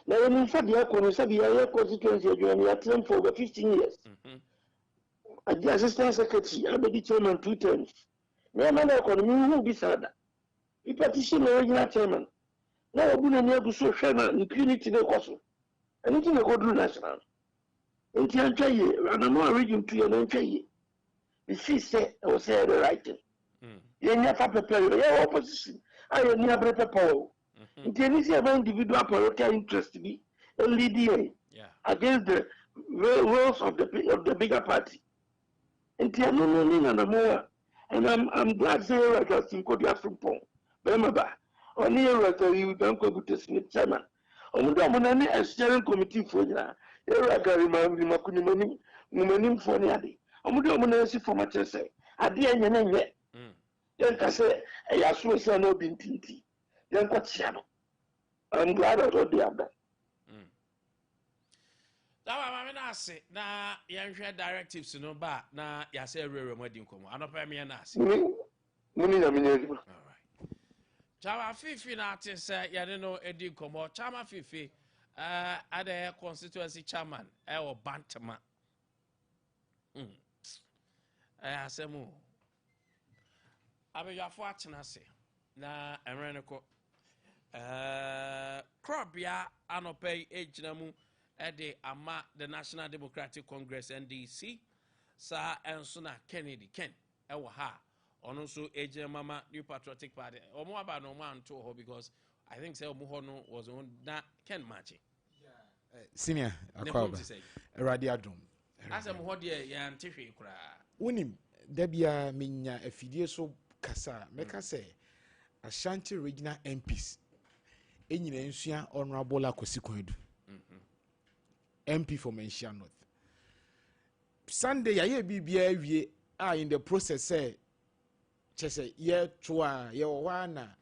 E: Now, in fact, the constituency you for over 15 years. As the assistant secretary, I be chairman 2 terms. Now, my economy will be sad. The petition original chairman. Now, I'm going to so chairman, impunity no cost. Anything I go do national. Until I tell you, and I'm not reading to you and tell you. The sister was saying the right thing. You never prepare your opposition. I never prepare. Until you see about individual political interest to be a leader against the rules of the bigger party. Until no more. And I'm glad to say that I think what you have from Pong. Remember, only you don't go to the chairman. On the steering committee for you. I remember Makunim for the I'm going to see for my chest. I didn't know yet. Then I say, I assume so no bin tinti. Then what channel? I'm glad I told you that.
A: Now, I say, now, young directives no ba, now, ya say, wedding come. I don't pay me an ass. All right. Chama Fifi, artist, ya don't know, Eddie come or Chama Fifi, Ade constituency chairman, or Bantama. I say more. I be your fortune, I say. Na America. Crop ya, anopay age namu, Ade Ama, the National Democratic Congress, NDC, Sir and Sona Kennedy, Ken, Ewaha, on also age mama, New Patriotic Party, or more about no man to her because I think Sir Muhono was on that Ken Machi.
F: Senior, Radiadum.
A: As I'm what dear, yan Tiffy cry.
F: Unim, Debia Minya, a fidie so Kasa, Meka say, Ashanti regional MPs. Enyi nsua honorable Akosikoedu. MP for Menchia North. Sunday ya bibia wie in the process say chese ye toa ye wana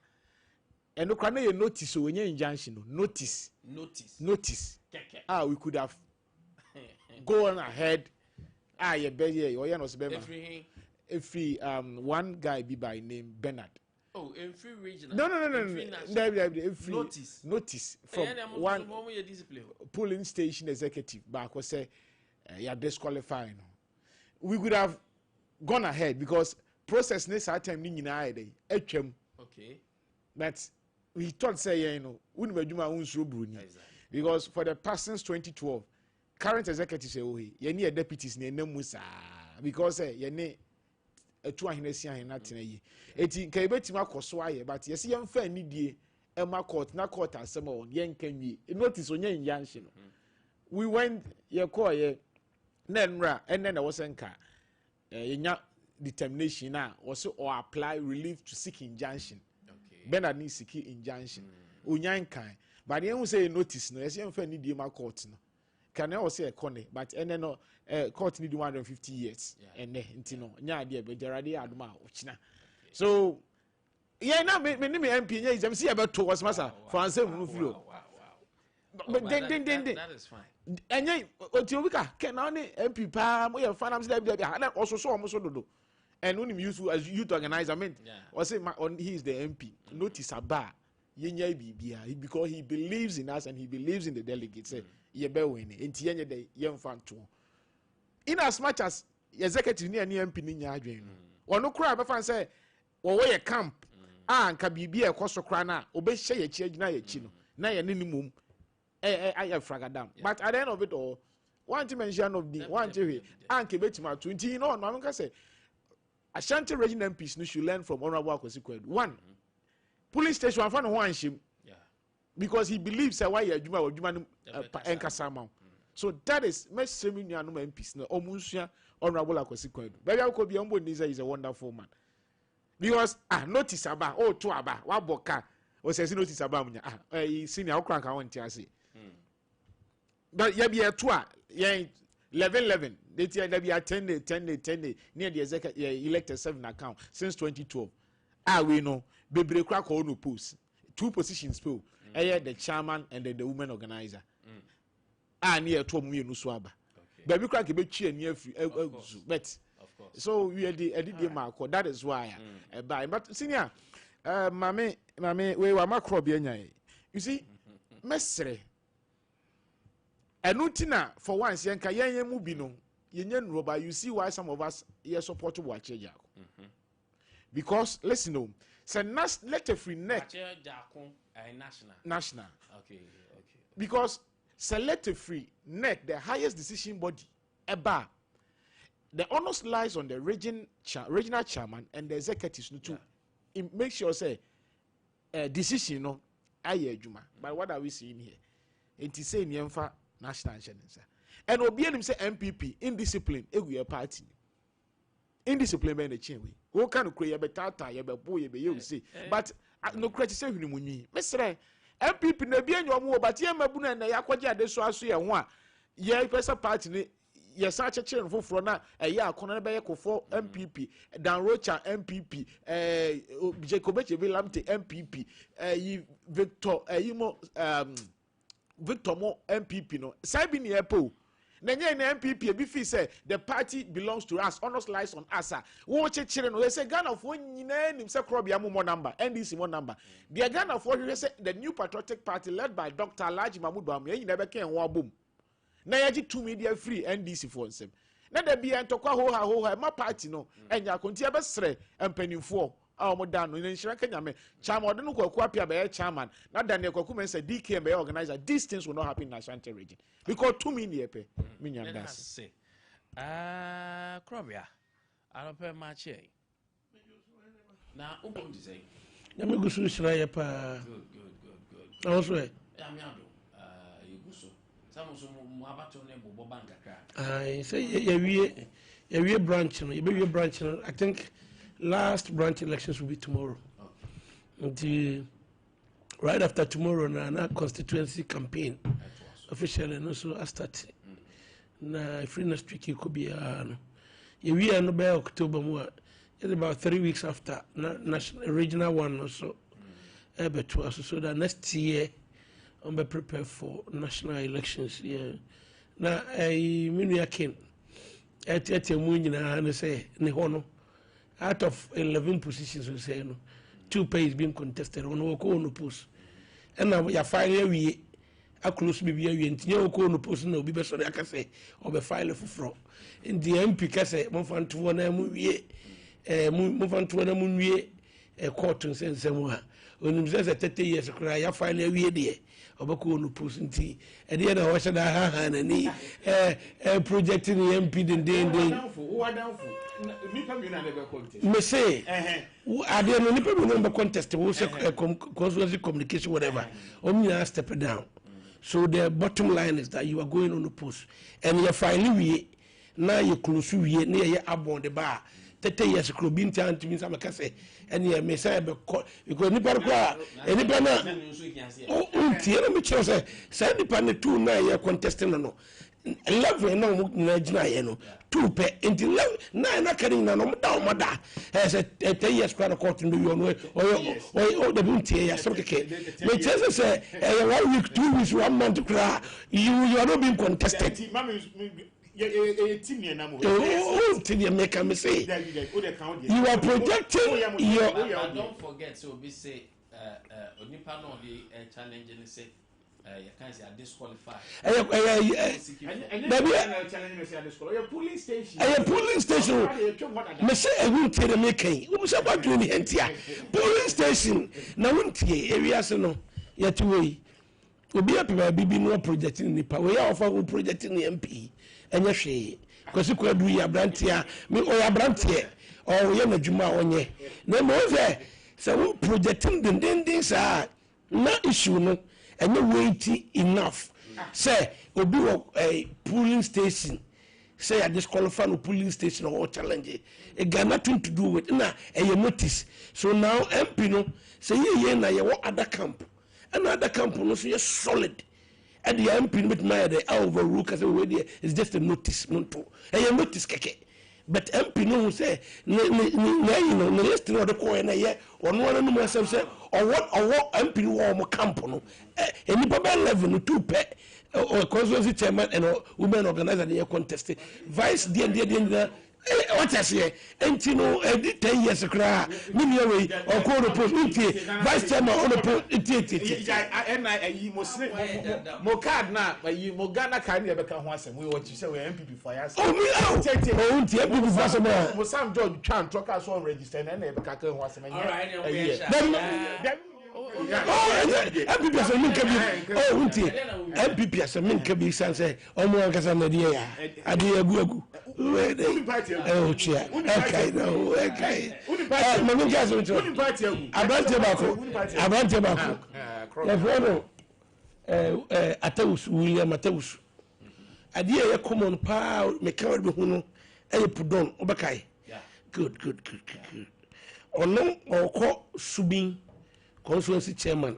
F: eno kwa na ye notice onye injunction notice we could have gone ahead ye be ye or ye no se be every one guy be by name Bernard.
A: Oh, in free regional.
F: No. Notice from one polling station executive back was say you're disqualifying. We could have gone ahead because process next time okay. But we thought say because for the past since 2012, current executive say you need deputies because you need a 2 ahinasia na tenayi eti ka ebetima akoso aye but yesi yemfa nidie ema court na court asema on yenkanwi notice onye inyanhye no we went ye call ye nenra and then there was enka yenya determination na was or apply relief to seek injunction okay Bernard ni seek injunction onyankan but yen say notice no yesi yemfa nidie ma court no can I say a corner but and then court need 150 years and then no nya dey be jarade aduma ochina so yeah na me MP nya is see about to was massa for answer mu fio but then
A: that is fine
F: enye otio bika can only MP pa mo ye fanam say dey na also so mo so dodo and when he useful as youth organizer, I mean, or say he is the MP. Notice Aba, because he believes in us and he believes in the delegates. Say, ye be winning. In the day, young fan too. In as much as executive near MP in your dream, or no crowd, but fan say, or where camp, and can be a cost of crana, obey share change na chino, na your minimum. I have fragadam. But at the end of it all, one to mention of the one to and Kibet 20, you know, I'm going to say. Ashanti regional MPs should learn from Honorable Akwesi. One, police station one one shim, because he believes that why you are Juma Enkasama. So that is my seminar MPs. No, Omusia Honorable Akwesi. Baby, I could be on board. Is a wonderful man. Because notice about to aba waboka or says notice about senior crank. I want to say, but you be a tour, 11. They tell that we are 10 day near the executive elected 7 account since 2012. We know Bebre crack on no post 2 positions pool. The chairman and then the women organizer. Near 12 million swaba. Baby crack a bit cheer near free. But so we are the edit mark. That is why I buy. But senior, mammy, we were macrobian. You see, Mestre. And Nutina for once, Yanka Mubino. You see why some of us here support to watch it. Because listen, no, say letter free net national. Okay. Because selective free net, the highest decision body, EBA. The onus lies on the regional chairman and the executives to make sure say decision no aye juma. But what are we seeing here? It is saying yemfa national insurance. And Obianim say MPP indiscipline egu party. Indiscipline be na chenwe. Wo kan kro ye betata ye be boy ye be you say. But no credit say hunu munyi. Mesre MPP na bia nyomo wo but ye mabu na yakwaje ade so aso ye ho a ye pesa party ni ye sa chechire foforo na ye akono be ye kofo MPP Dan Rocha MPP Jacobeche Lamte MPP Victor Victor Mo MPP no sabi ni epo na nye na MPP e bi fi say the party belongs to us, honors lies on us. Wo chechire no say Ghana for nyina nim say Krobia mo number NDC mo number the Ghana for say the new patriotic party led by Dr. Alhaji Mahmoud Bawumia nyina be ken wo abom na yaji 2 media free NDC for nsem na da bia ntokwa ho ha ma party no enya konti be sere empanimfo mo dan no nshira kanyame chairman ode no kwaku apia be chairman na Daniel kwaku men say DK be organizer. These things will not happen in Ashanti region because 2 million pe minya das
A: Krobia arope match na ukom say
G: na me gusu shira ye pa good also
A: ya mi ado yuguso samuso mu abato ne bobo banka kra
G: say ye wie branch no ye be wie branch no. I think last branch elections will be tomorrow. Until right after tomorrow, na constituency campaign officially, and also I start. Na free next week it could be we are no by October more. It's about 3 weeks after national regional one also. But so that next year I'm be prepared for national elections. Yeah. Now I mean we are king. At munyina and say ne hono. Out of 11 positions, we say, 2 pay is being contested on no post. And now we are filing we are close to be a no post, no be best I can say, or be file for fraud. In the MP, can say, move on to one movie, move on to one movie, a court and send somewhere. When he says 30 years, I have filed a weird day. Obako post and tea. And the other was a hand and projecting the MP the day. Me say, I don't know contest. We say consultancy communication, whatever. Only a step down. So the bottom line is that you are going on the post, and you are finally now you close you near your abon the bar. 30 years ago, being turned to me, some can say, and you may say, because anybody, oh, Tierra Mitchell say, send the panel 2 9 contesting no. 11 no Najina, 2 pay into 9 not carrying no down, mother has a 10 years quite according to your way, or the bounty, as some case. May just say, 1 week, 2 weeks, 1 month to cry, you are not being contested. make me say. You are projecting your.
A: But don't forget, so we say, Onipa no the challenge and say, you can't say disqualified.
F: A polling station.
G: A polling station. Me say I won't tell the making. Who say what doing here? Polling station. Now won't here areas no. Yet way. Obi apiba bibi no projecting nipa. We are offer projecting the MP. Enya hwe. Kwasi kwa du ya brantia. Me o ya brantia. O ye na djuma onye. Na mo say we projecting the sa na issue no. And you waiting enough. Say, obi a polling station. Say I disqualify no polling station or challenge. It got nothing to do with na a notice. So now MP no say ye na ye other camp. Another camp no so solid. And the MP with my the overrule because it's just a notice. No to a notice keke. But MP no say no list no the coin na or no no say or what MP no mo camp no any baba level no two pe or constituency chairman and women organizer the contest vice the what I say no 10 years kra me way or call the post vice chairman on the post
F: mo card na mo Ghana card e be ka ho asem we want to say we MPP for us
G: oh me MPP for us
F: mo Sam George Chan talk us on register na e be ka ho asem
A: all right
G: MPP as a min kabi MPP as a min kabi san say omo ankasa na die ya ade agu chia okay no okay mami gas o cho abante bako e foro Atawus William Atawus ade ya common pa me ka be hu no e pudon obekai good ono oko subin constituency chairman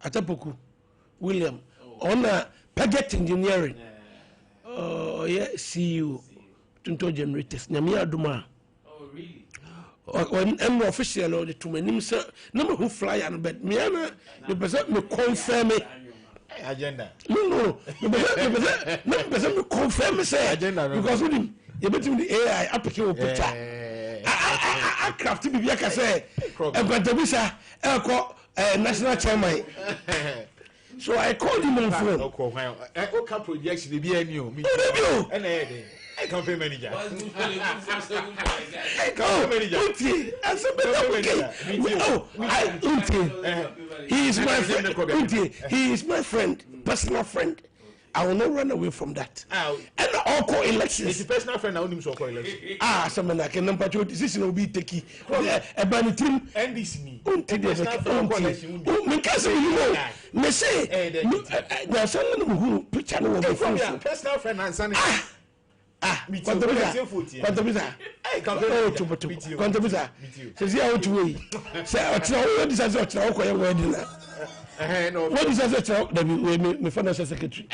G: Atapoku William on Paget Engineering yeah CEO Tunto Generators Nyame Aduma
A: really
G: when I'm official or the to my name sir number who fly and but me ana the person me confirm
F: agenda
G: no me confirm say agenda because with him you between the AI application picture I crafty bibia ka say Nkwantabisa national chairman. So I called him on phone.
F: Okay, projection be any o. I can pay manager. I
G: can manager. He is my friend. He is my friend, personal friend. I will not run away from that. And all call elections.
F: It's a personal friend. I want him to call election.
G: Someone like a number 2 decision will be taken. A banner team.
F: And this me.
G: Because you know, me say, there's someone who picture no
F: personal friend and son.
G: Kwantapisa. Kwantapisa. Says how to way. Say, what is that? Wedding. No. What is that? Me financial secretary.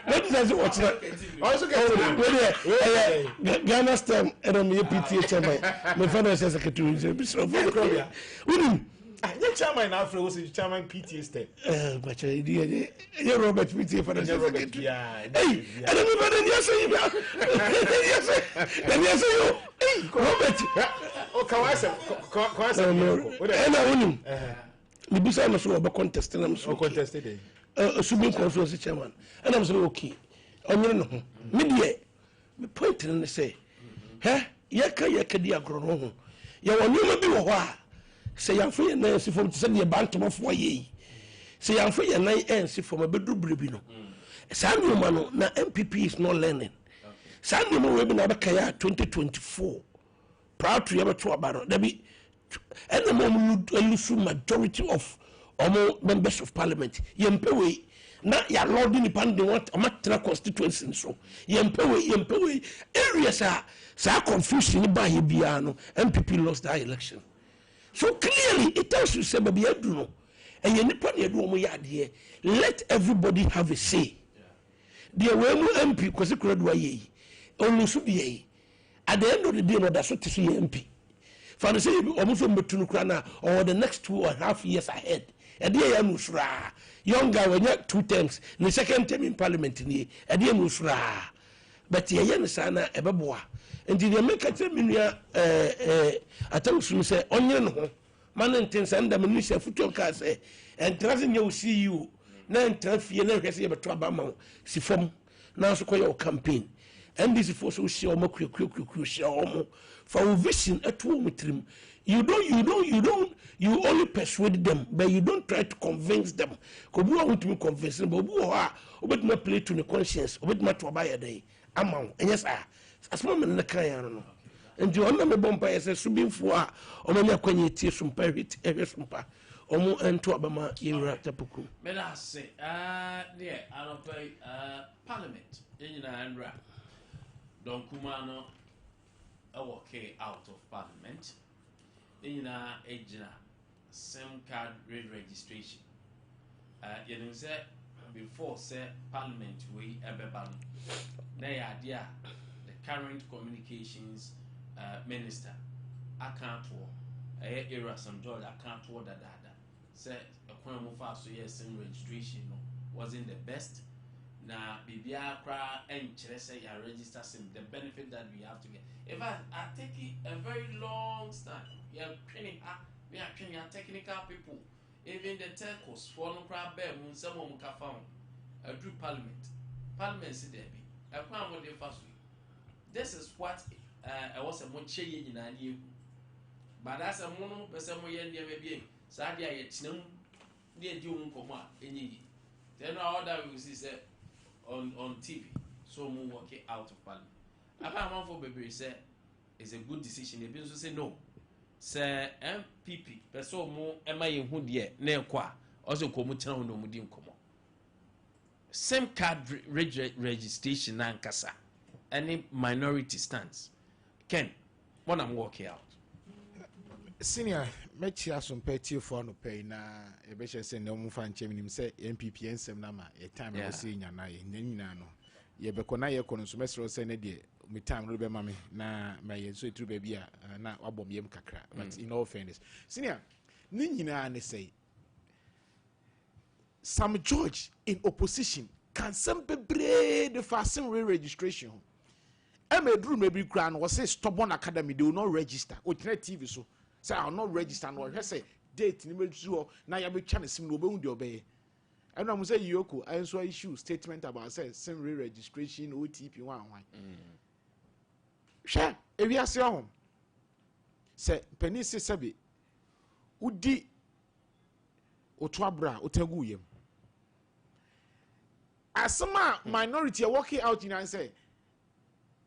G: What is that? What's that?
F: Also get
G: Ghana stem and me PTA chairman. Me financial secretary. With him.
F: The chairman Afro was the chairman PTA stem.
G: But you Robert PTA financial secretary. Hey, I don't know what you say. Yes, you. Hey, Robert.
F: Oh, Kawasa.
G: And I win him. The business was over contesting. I'm so
F: contested.
G: Assuming conference chairman, and I'm so okay. I'm not know. Media, me point and say, "Hey, yaka dia grono. Ya wonu ma bi wo ho a. Say ya fa na si from say the bank to for ye. Say ya fa na ensi from abedu brebi no. Sanu ma no na MPP is not learning. Sanu mo we bi na be kaya 2024. Proud to yaba to abaro. That be and the moment you majority of members of parliament yempewe na ya lord independent want amatra constituency so yempewe areas are so confusion by bia no MPP lost that election. So clearly it tells you say baby adu no and ye nipa na adu omo ya de let everybody have a say. The way mu MP kwese kura do aye onu so bi at the end of the day no that so tisi MP for the say almost between Ukraine or the next 2.5 years ahead. And the Musra, young guy when you 2 terms, the second term in parliament in the Musra. but ye ne sa na ebeboa nti de make tell me nua atamsum say onye no ho man ntensa ndam no hye futu ka say entraze nye CEO na entrafie na hwese ye beto abama si fom na so koye o campaign and this for so share omakuekuekueku share omo for vision eto mutrim you only persuade them but you don't try to convince them ko bu want to convince them but bu ho obetuma play to the conscience obetuma to buy day ama yes asmo men na kan ya no nti onna me bompa yese subinfo a omanya kwanye tie sumpa hwit sumpa omo ento abama yewra tapuku
A: me na say there anopai parliament enyina andra don kumano okay out of parliament enyina ejina SIM card registration you know say before say parliament we ebeba na ya dia the current communications minister account for era some George account for that say akwan mo fa so yes SIM registration no wasn't the best na bibia kra enkyere say ya register SIM the benefit that we have to get if I take it a very long time we are training technical people even the telcos for no kra be mun some mo ka found through parliament see there be akwan mo dey fa so this is what I was a mo che ye nyina nie but that's a mono person mo ye ndie be sa dia ye tinam dey di un komo a enyi then all that we see say on TV so mo work it out of parliament aba man for baby say is a good decision they be so say no say MPP person mo ema ye hu de na ekwa also komo tena ho no mu di nkomo SIM card registration na nkasa any minority stance Ken what I'm working out
F: senior mechi asompeti for no pay na e be hye say na mu fa nche minim say MPP ensem na ma e time no say nya na ye nyina no ye be kona ye kono so mesro say na de me time no be ma me na ma ye so etru ba bia na wabom yem kakra but in all fairness senior ni nyina ne say Sam George in opposition can some bebre the SIM registration Emedru maybe crown was say stubborn academy they will not register o TV so say I'll not register no say date ni mezu na ya be twa SIM no be hu de obey and I'm say Yoko I also issue statement about say SIM registration OTP one sha ewi ase ahom say penny say sabe udi otwabra otagu yem asama minority working out in and say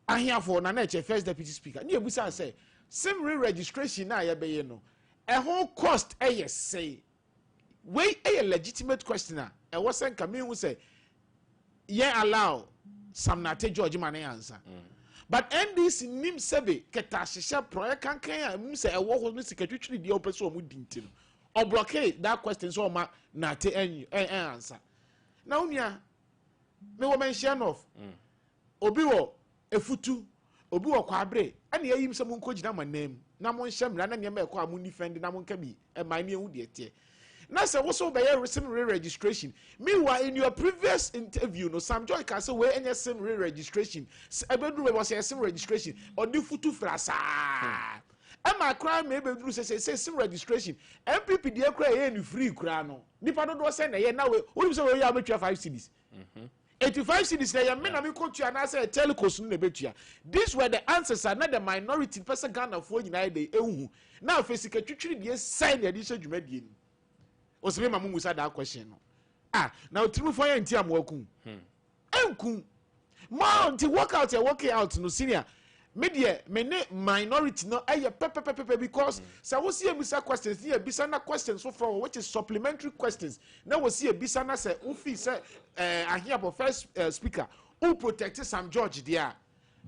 F: I hear for na first deputy speaker ni ebusa say SIM registration na ya be no a whole cost say we a legitimate question e was say come who say ye allow some na te George man answer but NDC nim sebe keta hihye project kankan a nim say e wo ho secretary di opeso mu dinti no or blockade that question so ma na te answer na unia me wo mention of obi wo efutu obi wo kwabre ane yayim se mun kogina manem na mon hyemra na ne ma ekwa mun defend na mon ka bi e man ne ehu de tie na se wo so be ye SIM registration meanwhile in your previous interview no Sam Joy ka say we enye SIM registration ebeduru we was SIM registration odi futu frasa ama kra me ebeduru say SIM registration MPP de kra ye ni free kra no nipa do say na ye na we wo say we ya betwa 5 cedis 85 cities na ya me na me kotua na say telecos no betua these were the answers are not the minority person Ghana for nyina dey ehu na afesika twitwiri de sign the edition dwumadie ni o se me ma musa that question no na otimu for ya nti amwaku enku ma nti work out no senior media mene minority no aye pepe because so we see ebisa questions here ebisa na questions so from which is supplementary questions now we see ebisa na say ufi say ahia for first speaker who protect Sam George there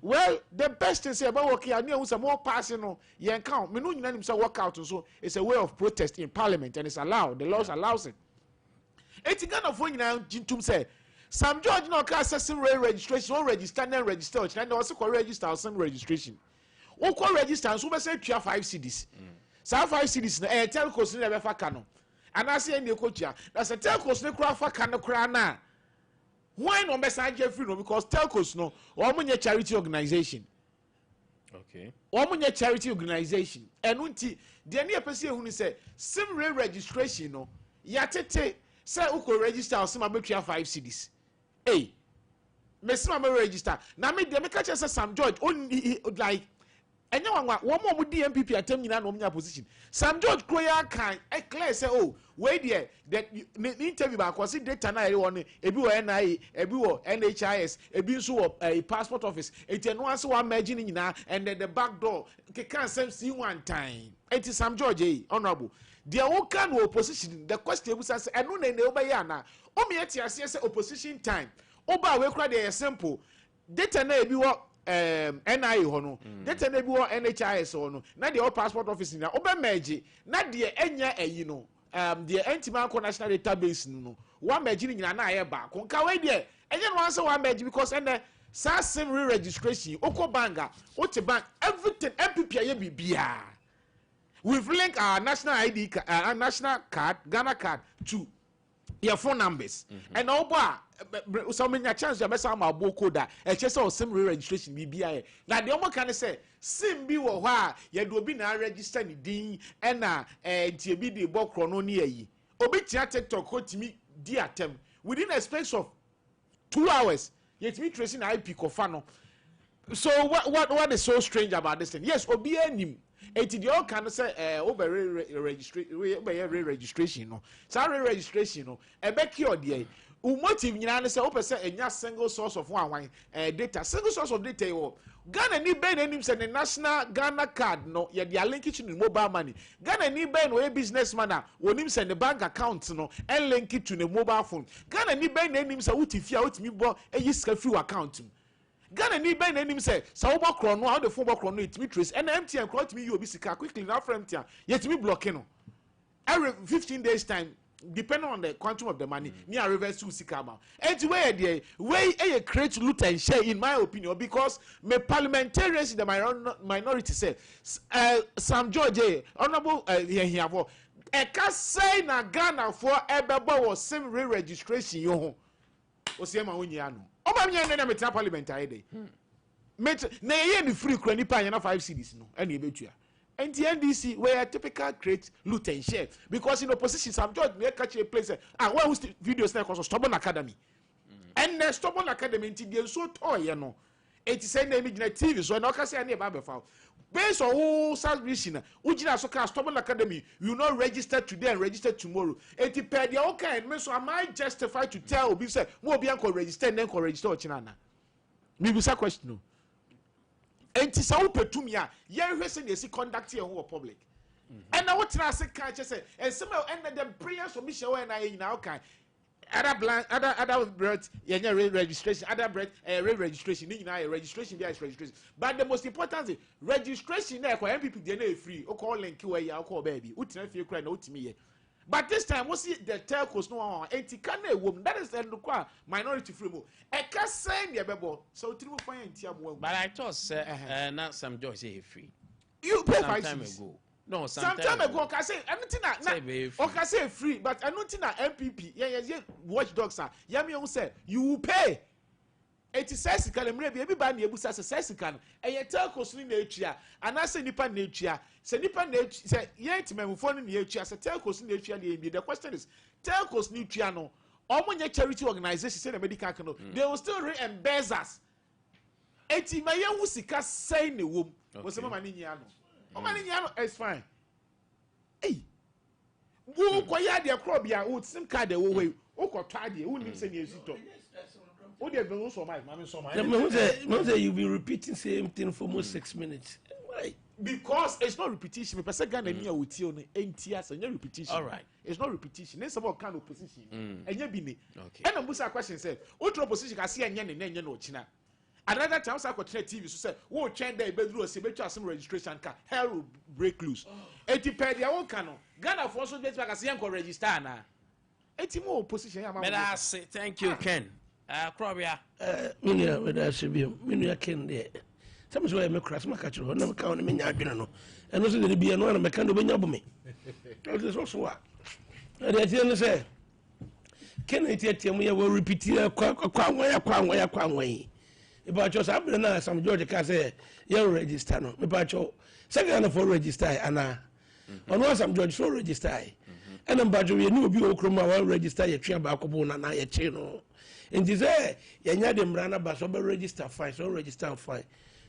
F: well the best thing say about working and you some more passing no yen count me no nyina nim say work out so it's a way of protest in parliament and it's allowed the laws allows it Ghana for nyina jintum say Sam George no ka SIM registration or register and register and also call register SIM registration. O call register so be say 5 cedis. Sa 5 cedis na telcos na be fa ka no. And I say any ko tia. Na say telcos na kura fa ka no kura na. Why no besa Jeffrey no? Because telcos no, omunye charity organization.
A: Okay.
F: Omunye charity organization. And unti the any person who say sim registration no. Yatete say uko register or sim abetua 5 cedis. Hey, me sim register. Na me de me catch say Sam George only like. Enya wanwa wo mo di MPP atem nyina no omnya position. Sam George Kroya kan e clear say oh we there that interview ba kwasi data na ere won ebi wo NIA ebi wo NHIS ebi nso wo passport office enti no ase wa merge ni nyina and the back door ke kan sem see one time. Enti Sam George honorable there wo kan wo opposition the question ebu say eno na obaye ana o me atiase say opposition time oba we kra dey simple data na ebi wo NIA hono data na bi wo NHIS hono na de passport office na obe merge na de enya ayi no de antima national database no wa merge ni nyina na aye ba ko nka we de enye no answer wa merge because and sim re-registration oko banga ote bank everything MPP aye bibia we've linked our national ID our national card Ghana card to your phone numbers and oba so many chance you mess am code that say sim registration BBI na the omo can say sim bi wo ho a ye do obi na register ni din e na tie bi de bokro no ne ayi obi tia TikTok ko timi di atem within a space of 2 hours yet me tracing IP kofa no. So what is so strange about this thing? Yes, obi anim eti the all can say over registration no so registration no e be cure there motive nyina ne say o person enya single source of one data single source of data wo Ghana ni be nanim say the national Ghana card no ye dia link it to mobile money Ghana ni be no a businessman a wonim say the bank account no and link it to the mobile phone Ghana ni be nanim say utifia utimi bo eyi sika free account Ghana ni ben nanim say sa wo bokro no how the phone bokro no it me trace and MTN crowd me you obi sika quickly now from MTN yet me blocking no every 15 days time depending on the quantum of the money me a reverse to sika ma anyway there way e create loot and share in my opinion because me parliamentarians in the minority say Sam George honorable here for e ka say na Ghana for ebebo was sim re-registration yo ho o se ma wonyi ano o ma me na metra parliament aide na ye ni free kura nipa anya na 5 cedis no e na ebetua and the NDC were a typical create loot and share because in opposition Sam George may catch a place where was the videos na cause stubborn academy and the stubborn academy until they so toy you know it is saying na TV so na okase na e ba be foul based on who submission ujina so can stubborn academy you not register today and register tomorrow it per the okay me so am I justified to tell obi say mo obi an ko register then ko register ochinana me be question no enti sa wo petumi a ye hwe se na si conduct here who public and now what na say can say and some and the prayers for mission when I na okay other breath registration other breath registration ni na registration there is registration but the most important thing registration na kwa MPP dey na free o call link where ya call baby utina fie kra na utimi ye but this time we see the telcos no enti ka na ewom that is the minority free mo e ka say ne bebo so utimi find enti amo
A: but I thought say na Sam George say free
F: you pay
A: some time ago. No,
F: some time ago, I say anything na okay say free, but anything na MPP, yeah, watchdogs are. Yami say you will pay. 86 kan mre bi ba na ebusa se 6 kan e ye telcos ni na etua anase nipa na etua se nipa na etua se ye ntimamfo ni na etua se telcos ni na etua na ebi the question is telcos ni etua no omonye charity organization say na medical kan no they will still reimburse us eti ma ye hu sika say na wom wo se mama ni nya no o ma ni nya no it's fine hey wo ko ya de kro bia wo sim card e wo we wo ko twa de wo nim se na esito. What do you so much?
G: You've been repeating the same thing for almost 6 minutes. Why?
F: Because it's not repetition. Because Ghana near with you, NTS and repetition.
A: All right.
F: It's not repetition. It's about kind of position. And you be
A: okay.
F: And the Musa question said, "What opposition can see and yen no China." Another time, I got TV. So said, "What change the bedroom? Sebecha some registration car. Hell will break loose." 80 own canon. Ghana for also get back as young register na. 80 more opposition.
A: Thank you, Ken. Krobia.
G: Minia, whether I should be Minia Ken there. Some way I make crash my catcher, never count me. I don't and also the be another mechanic when you me. That is also what. And I say, Kennedy Tiamu will repeat Kwangway. About your Sabrina, some Georgia Case, you're register. No, about your second for register, Anna. On one some George so register. And then Bajo, you knew you will register your chair back upon a channel. In this air, Yanadam Rana Basoba register fine, so register fine.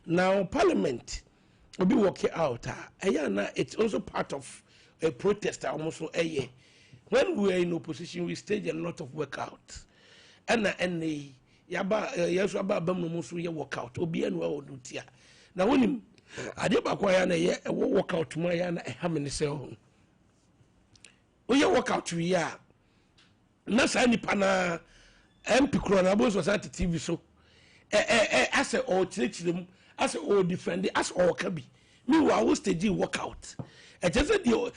G: Now, Parliament will be working out. It's also part of a protest almost a year. When we are in opposition, we stage a lot of workout. And the Yaba Bamusu workout, Obian will do tia. Now, when I did back a workout to my how many cell. We workout to ya. Nasa any pana MP Cronabos was at the TV so. As a or teach them, as a or defend it, as or can be. Meanwhile, we stage workout. I just said, a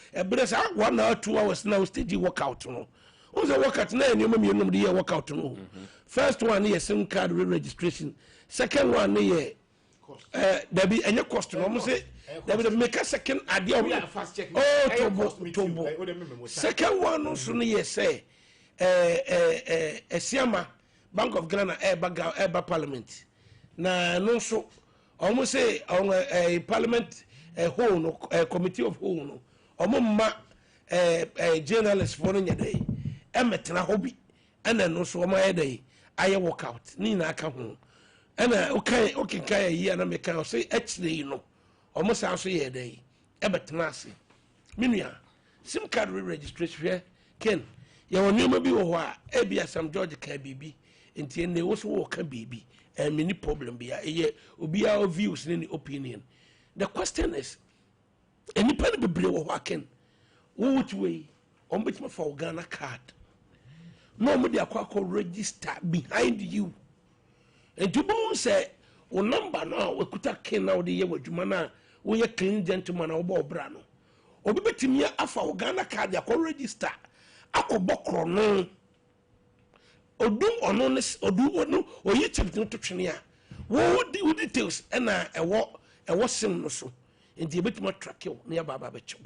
G: 1 hour, 2 hours now stage workout. No, who's a workout now? You know the workout. No, first one here, SIM card registration. Second one here, there be any cost. No, say there will make a second idea. Oh, Tobo. Second one also here say, a Siama Bank of Ghana Eba Parliament. Na no so almost say on a Parliament. A whole committee of whole no journalist for any day emetra hobby and then also my day I walk out nina ka ho and okay kaya here na make say actually you know almost answer here day ebetra se minua sim card registration here ken ya woni ma bi wo ho a ebia Sam George ka bibi enti ne wo so wo ka bibi many problem bia obi a views ni opinion. The question is, any penny be blue or walking, which way on which my for Ghana card? No, me the register behind you. And to boom say, o number now, we could have came out the year with Jumana, we a clean gentleman or Brano. Or be betting me a for Ghana card, ya register. I could bokro no. Or do honest, or do what no, or you tell them to Trinia. What do details and a walk. I was saying so, and the bit more track you near Baba Becho.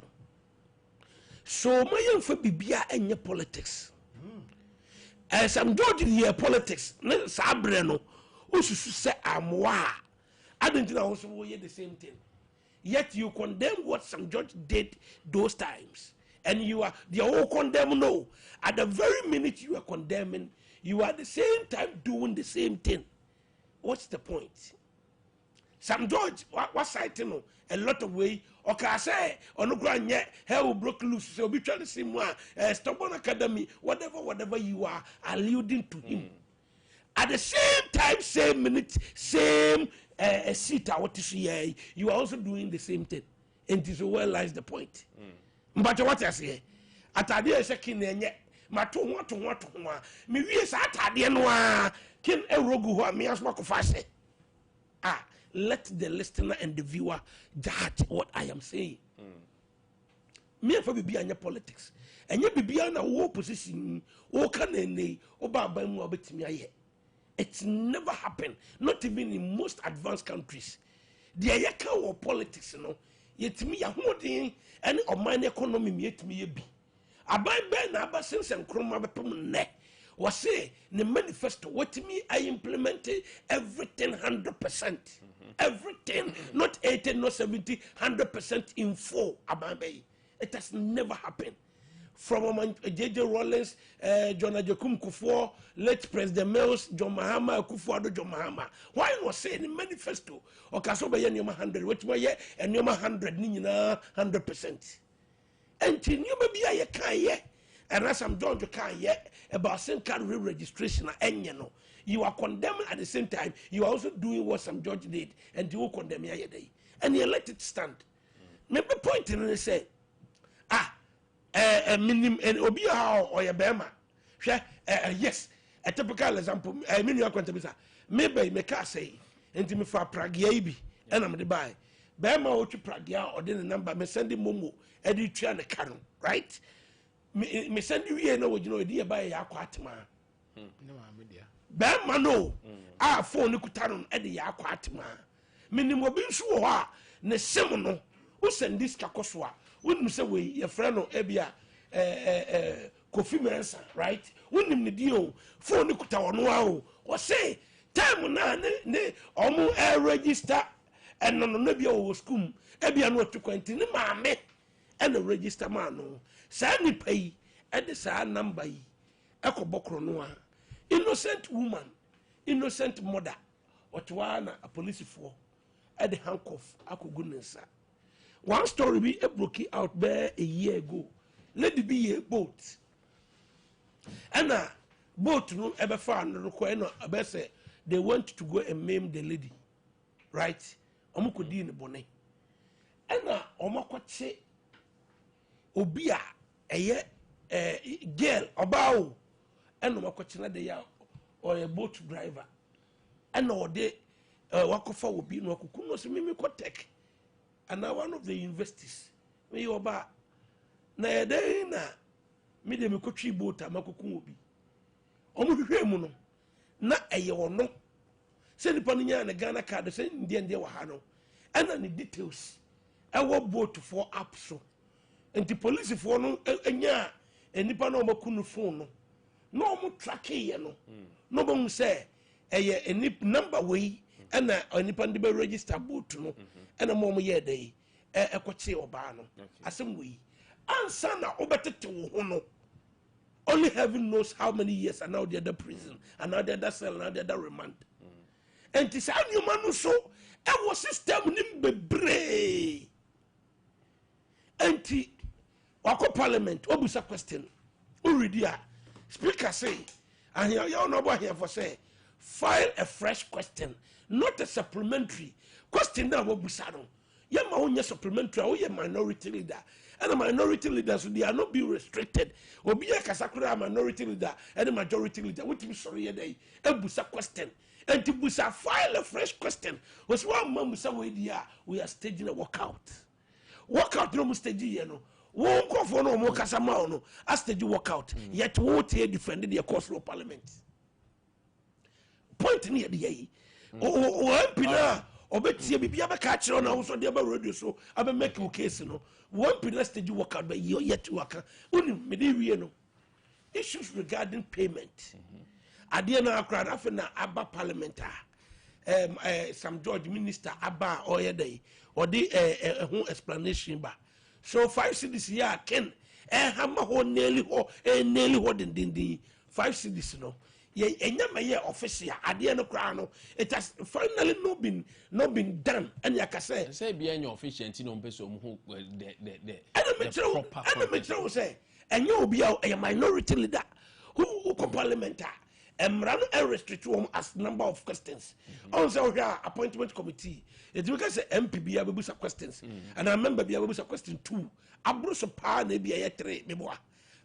G: So, my young for Bibia and your politics. As I'm dodging your politics, Sabreno, who should say, I'm wa. I don't know also the same thing. Yet you condemn what some judge did those times, and you are the whole condemn. No, at the very minute you are condemning, you are at the same time doing the same thing. What's the point? Some George was citing a lot of way. Okay, I say on the ground yet hell broke loose. So be trying to see more Stubborn Academy, whatever you are alluding to him. At the same time, same minute, same seat. What you see, you are also doing the same thing. And this well lies the point. But what I say, at a second, my two want me. Yes, at the end, can a rogu who are me as Makofase. Let the listener and the viewer judge what I am saying. Me for be in your politics. And you be in a war position, or can any or it's never happened, not even in most advanced countries. The ayaka or politics, you know, yet me a holding and or mine economy yet me be. I buy Ben Abbasins and Chroma ne. Was say the manifesto what me I implemented everything 100%. Everything, not 80, not 70, 100% in full. It has never happened. From J.J. Rollins, John Ajakum Kufuor, late President Mills, John Mahama, Kufuor, John Mahama. Why was saying in manifesto? Or Kasoba Yama 100, which way and Yama 100, Nina 100%. And you may be a can't and as I'm John, you can't yet about SIM card registration, and you know. You are condemning at the same time. You are also doing what some judge did, and you will condemn your day, and you let it stand. Maybe point and say, a minimum and obia or a bema. Yes, a typical example. I mean, you are Nkwantabisa. Maybe make us say, and to me for Pragiabi, and I'm the buy. Bema or to Pragia or then a number, me send him Momo, Eddie and a canon, right? Me send you here, no, you know, dear by a quatma. No, I'm with you. Bema no, phone Kutaron Eddie Aquatima. Minimum being sure, ne semono, who send this Kakoswa, wouldn't say we, your friend of Abia, Kofi Mensa, right? Unim ni dio phone kuta wono a o say time na ne omo register and no bia wo school e bia no to kwenti ne maame and register man no sa ni pay e de sa number yi e ko bokro no a innocent woman innocent mother otwa na a police for e de handcuff akogu nsa. One story be broke out there a year ago. Let it be a boat. And a boat no ever found no say they went to go and maim the lady. Right? Omukodi in the bonnet. And a omakwache obia a girl about and omakwache na de or a boat driver. And or they wakofa will be no kukuno se mimi kotek. And now one of the investors me yoba na yede na me de me kotwi boat amakokun obi omo hwehwe mu no na eye wono se nipa no nya na Ghana card se ndie wa ha no ana ne details e wo boat for app so enti police for no enya nipa no makunu phone no no mo track ye no no bo se eye number we ana nipa ndi be register boat no ana mo ye dey ekwache oba no asem we answer na obetete wo ho no. Only heaven knows how many years and now they're the prison and now they're the cell and now they're the remand. And this human so our system nimbebre. And the wako parliament obusa question. Uridia speaker say and you know what here for say file a fresh question, not a supplementary question that obusa no. Yama onye supplementary or ye minority leader. And the minority leaders, they are not being restricted. Obi a kasakura minority leader and the majority leader. What you sorry day? A busa question. And to busa file a fresh question. Was one mom we are staging a walkout. Walkout no staging, you know. Won't go for no more kasama no. As stage walkout. Yet won't he defended the cause of parliament. Point near the A. Oh, MP obetie bibia be ka kire na wo so de ba radio so abe make you case no one pillar stage work out by you yet work uni me dey wie no issues regarding payment ade na akra afa na aba parliament some George minister aba oye dey or the ho explanation ba so 5 cities here ken hama ho nearly ho din 5 cities no ye official ade no kra no it has finally not been done and ya ka say
A: be any official no person who the
G: and me tell say enye obi a minority leader who parliamentar emra no restrict them as number of questions on say we appointment committee it because say MP bia be busa questions and I remember bia be busa question 2 abro so pa na bia 3 meboa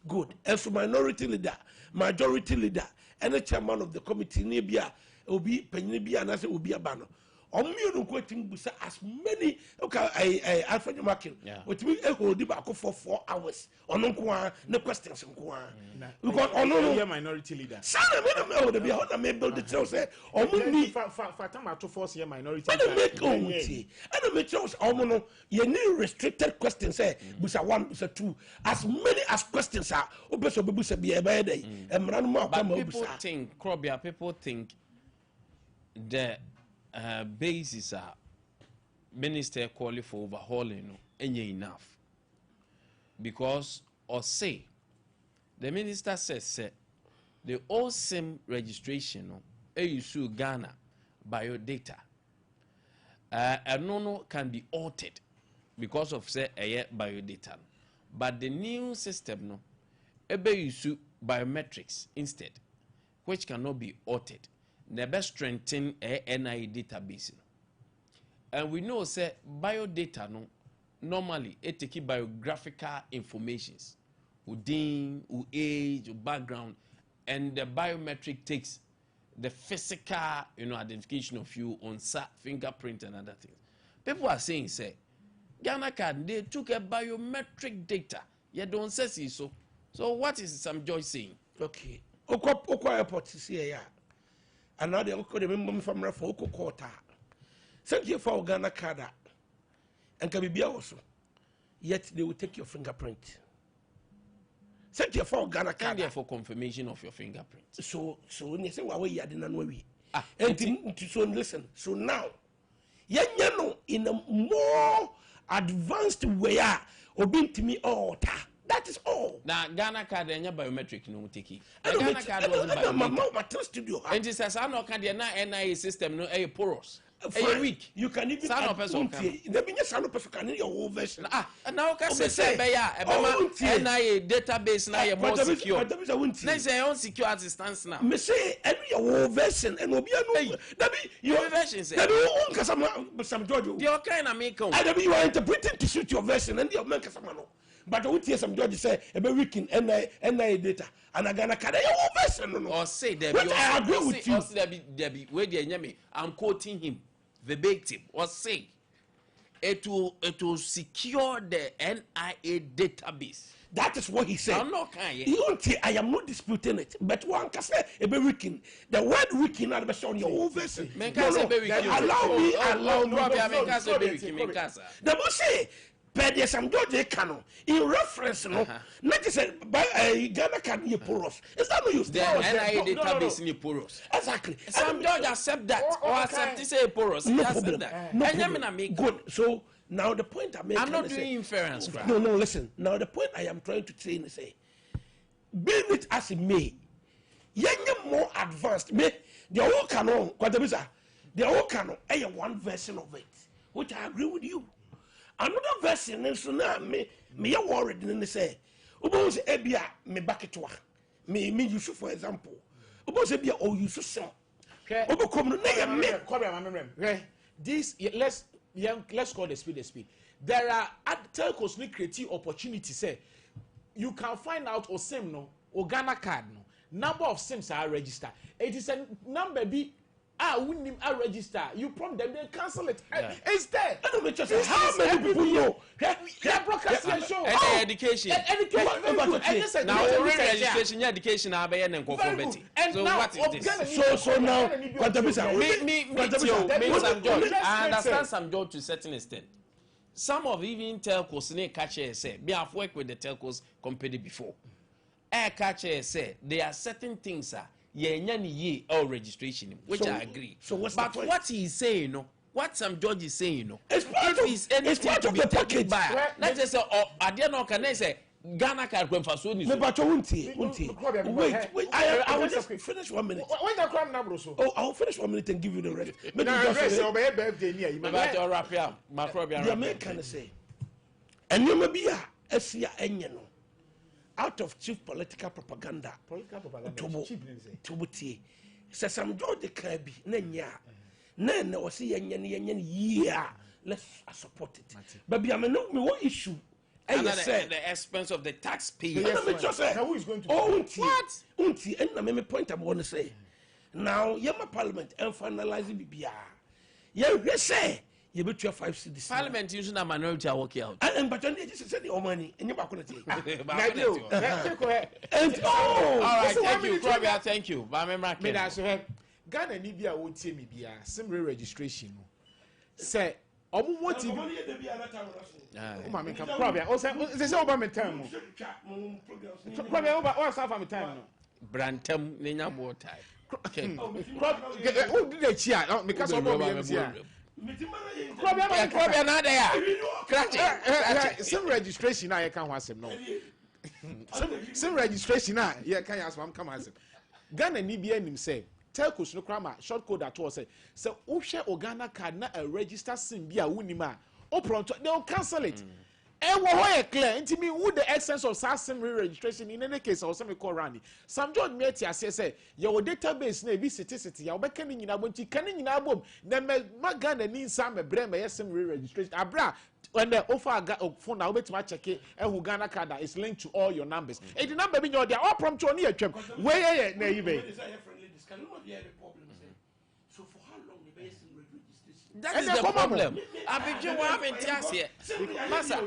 G: good as minority leader majority leader and the chairman of the committee nebia obi panyin bia na say obi aba no ommio no kwatin busa as many okay Alpha Makin what we hold back for 4 hours ono nko na questions nko because ono
F: no minority leader
G: sana me no be how na me build the tell say omo ni
F: fatama to force your minority
G: leader and me tell say omo no you need restricted questions say busa 1 busa 2 as many as questions are obeso bebusa bia e ba dey emra no ma kwa ma obusa
A: people think the basis are minister calling for overhauling no enough because or say the minister says the all SIM registration no issue Ghana biodata no can be altered because of say biodata but the new system no issue biometrics instead which cannot be altered. The best strengthen a NI database. And we know say biodata no normally it take biographical informations. Udin, age, background, and the biometric takes the physical, identification of you on fingerprint and other things. People are saying say Ghana card they took a biometric data. You don't say so. So what is some Joy saying?
G: Okay. Okwa airport see here. And now they go the member from Rafa Okota. Send you for Ghana card and can be also. Yet they will take your fingerprint. Set your phone Ghana
A: Can
G: card.
A: there for confirmation of your fingerprint.
G: So when you say why we had in we. And so listen. So now, no in a more advanced way, obin to me all that. That is all.
A: Now Ghana card and your biometric no take it. Ghana card wasn't biometric.
G: Studio.
A: And it says I know can the NIA system no a porous. A week.
G: You can even
A: sound person.
G: The biggest sound person can in your whole version.
A: Now can say NIA database now you're more secure. Let's say on secure at distance now.
G: Me say every whole version and will be a
A: your version say.
G: Some George.
A: Your kind of make on.
G: You are interpreting to suit your version and your man Casamano. But I would hear some George say a very weekend NIA data and I gonna carry your whole version.
A: Or say there
G: I agree with you.
A: Debbie, where the I'm quoting him verbatim. Or say it will secure the NIA database.
G: That is what he said.
A: I'm not kind.
G: I am not disputing it. But one can say a very weekend. The word weekend are based on your whole version.
A: Allow me.
G: The boss say. But there's some George Cano in reference, no, not just by Ghana can be porous. It's not no use.
A: The NIA database in porous.
G: Exactly.
A: Some George accept that or accept to say porous.
G: No problem. No problem. Good. So now the point
A: I'm not doing inference.
G: No, listen. Now the point I am trying to say is say, being it as it may, you're more advanced. Me, the whole canon, Kwamentabisa, the whole canon, one version of it, which I agree with you. Another version, and so now me worried and they say, Ubos Abia, me back it to me you should, for example, Ubos Abia, oh, you should sell.
F: This, let's call the speed. There are telcos need creative opportunities. Say, you can find out or SIM no, or Ghana card no, number of SIMs are registered. It is a number be. Wouldn't register. You prompt them, they cancel it. Yeah. It's there.
G: How many people know?
F: Broadcasting show.
A: Education.
F: Education.
A: Now, registration, education, I be an conformity. So what is this?
G: So now,
A: I understand some George to a certain extent. Some of even telcos ne catch say, me have worked with the telcos company before. Catch say there are certain things ye or registration, which I agree.
G: So what's
A: but
G: the point?
A: What he's saying, no, what some George is saying, no,
G: it's part of the package.
A: Let's just say, or I dare not can I say Ghana card when for so.
G: No, but wait. I will just finish 1 minute.
F: When the crime number so?
G: Oh, I'll finish 1 minute and give you the rest. The American say, and you may be a Sia Enyano. Out of chief political propaganda. Tobuti. Says some George Kirby, Nenya. Nen or see yeah. Let's support it. But I mean, what issue?
A: At the expense of the taxpayer.
F: Who is going to?
A: What?
G: Unti, and I mean, point I want to say. Now, Yama Parliament and finalizing BBR. You say. You bet you 5 cities.
A: Parliament using a minority are working out.
G: And but then they just said the money and you're back on it.
A: All right, thank you, Krobia, thank you.
F: Ghana Nibia won't see me be a similar registration. Say, what TV? Krobia, also, there's no time. Krobia, what's half of time?
A: Brantam, Nina more time.
F: Who did they cheer? Because of the some registration I can't ask him no. Some registration I can't ask him come ask him. Ghana Nibia himself. Telcos no crama short code at all say so share Ghana card na a register sim bia wunima. O pronto they'll cancel it. Clear into me with the essence of SASIM registration in any case or some call Randy. Some John Meti say your database may be city you're beckoning in a bunty canning in a boom. Then my gun and need some brand by SIM registration. Abra when the offer phone I'll bet my check it and Ghana card is linked to all your numbers. And the number being they're all prompt to near trip. Where
G: So for how long the base registration?
A: That is the problem. I begin what happened here. Massa.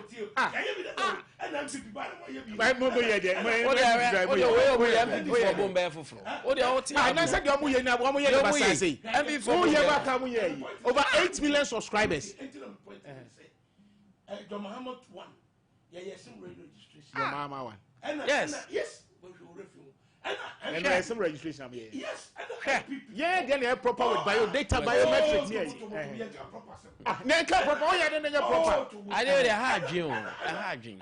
F: Over 8 million subscribers.
A: Yes.
G: Yes.
F: And there's some registration.
G: Yes.
F: Yeah, then you proper with biodata, biometrics. Yeah. Then come proper. Oh yeah, then you proper.
A: I know they hard dream. A hard dream.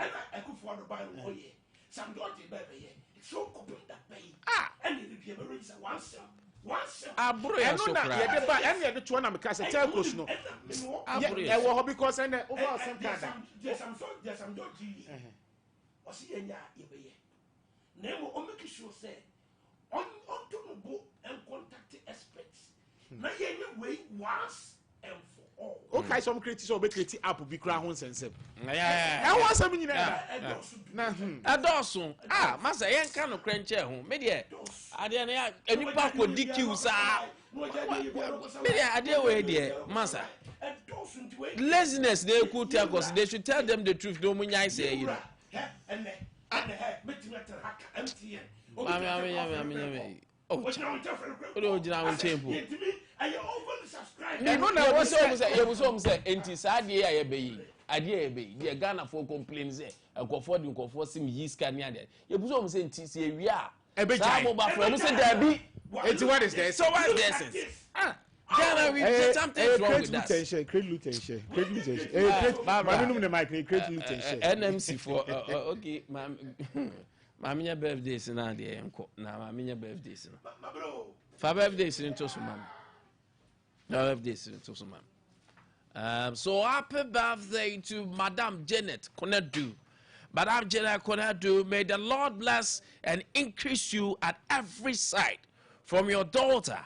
G: Some don't baby. So complete that pay. And it be once.
A: Abro
F: I know that. Yeah, the back. And the two one I'm casting. Tell us no. Yeah, well, because and over some kind.
G: There's some don't G. Or see any ye. Name will make sure say on to go and contact experts. Now anyway once and for all.
F: Okay, some critics or be critic app be crown one sense.
A: Yeah.
F: I want something in
A: Adosun. Masa yen kan no krenche ho. Me de ade na enipa ko DQ sa. Me de ade we de masa. Laziness they could tell us. They should tell them the truth. Don't munya say you know. Oh, what do you know? Temple. No, I was almost say, "Enti Sadia Abbey, Ade Abbey, the Ghana for complaints, and for some yeast can yet. You was almost saying, "Tis we are a bit of say there be."
F: It's what is there?
A: So what's this? Ghana, we did something wrong with that. NMC for okay, Mamma birthdays in Ade Enco. Now, Mamma birthdays. For birthdays in Tosumam. No birthdays in Tosumam. So happy birthday to Madame Janet Konadu. Madame Janet Konadu, may the Lord bless and increase you at every side from your daughter,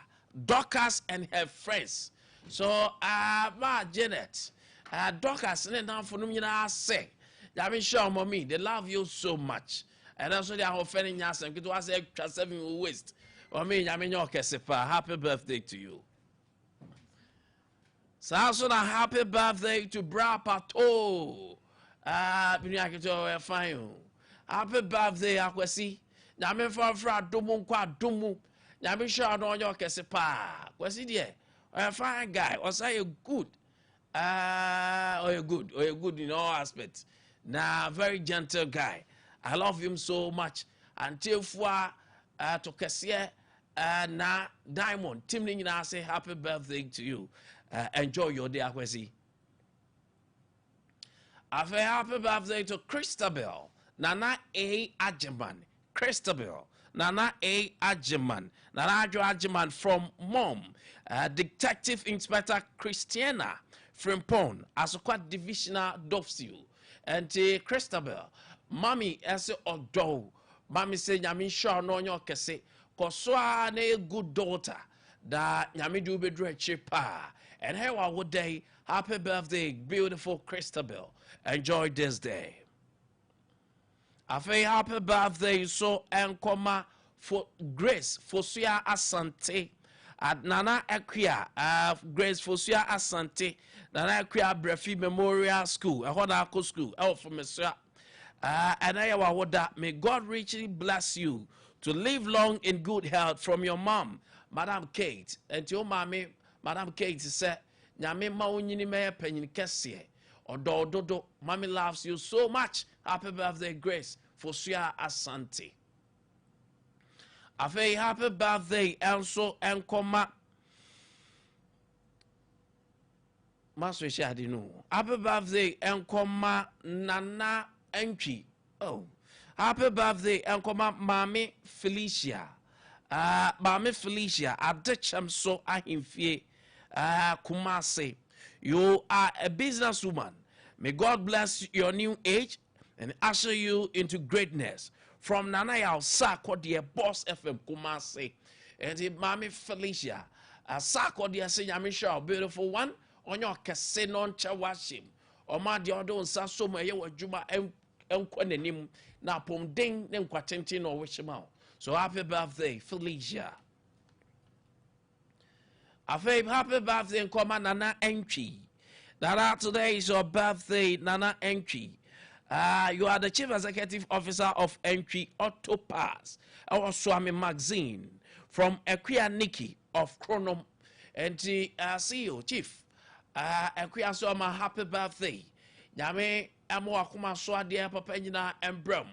A: Dorcas, and her friends. So, Ma Janet, Dorcas, and then for them, say, I'm sure, mommy, they love you so much. And also they are offending us and it was extra 7 waste. I mean, your happy birthday to you. So also a happy birthday to Bra Pato. Fine. Happy birthday, Akwesi. Name for Dumu Kwa Dumu. Name sure on your kesepa. Kwesi dear. A fine guy. Or say you good. Or you good in all aspects. Now, very gentle guy. I love him so much. Until for to Cassia na Diamond. Timling and I say happy birthday to you. Enjoy your day, Akwesi. I say happy birthday to Christabel. Nana A. Ajiman. Christabel. Nana A. Ajiman. Nana Ajiman from Mom. Detective Inspector Christiana Frimpon. Asokwa Divisional Dofsil. And Christabel. Mommy, as a dog. Mommy say, Yamin sure no your kese. Koswa ne good daughter. Da Yami do be chepa. And here I would day. Happy birthday, beautiful Christabel. Enjoy this day. I say happy birthday, so enkoma for Grace Fosuya Asante. At Nana Akye, Grace Fosuya Asante. Nana Akye Brefi Memorial School. A Hodako School. Oh, for Monsieur. And I would that may God richly bless you to live long in good health from your mom, Madam Kate. And your mommy, Madam Kate said, Nyame maunini me penyin kese. Odo mommy loves you so much. Happy birthday, Grace Fosuya Asante. Afe happy birthday, also enkoma. Master Shadino. Happy birthday, enkoma Nana Entry. Oh, happy birthday, Enkoma Mami Felicia. Mami Felicia, Adecham so ahimfie. Kumase. You are a businesswoman. May God bless your new age and usher you into greatness. From Nanayao Sako dear Boss FM Kumase. And Mami Felicia. Sako dear Sinyamisha, beautiful one. On your casino chawashim. Or my dear don't sa so my juma enkwanenim na pom den ne nkwatenten no wishima. So happy birthday, Felicia. Happy birthday, Nkoma Nana Entry. Nana, today is your birthday, Nana Entry. You are the Chief Executive Officer of Entry Auto Pass, our Swami Magazine, from Equia Nikki of Chronom. And CEO, Chief, Equia Swama, happy birthday. Yame, Amo Akuma Swadia, Papa Njina, and Brum.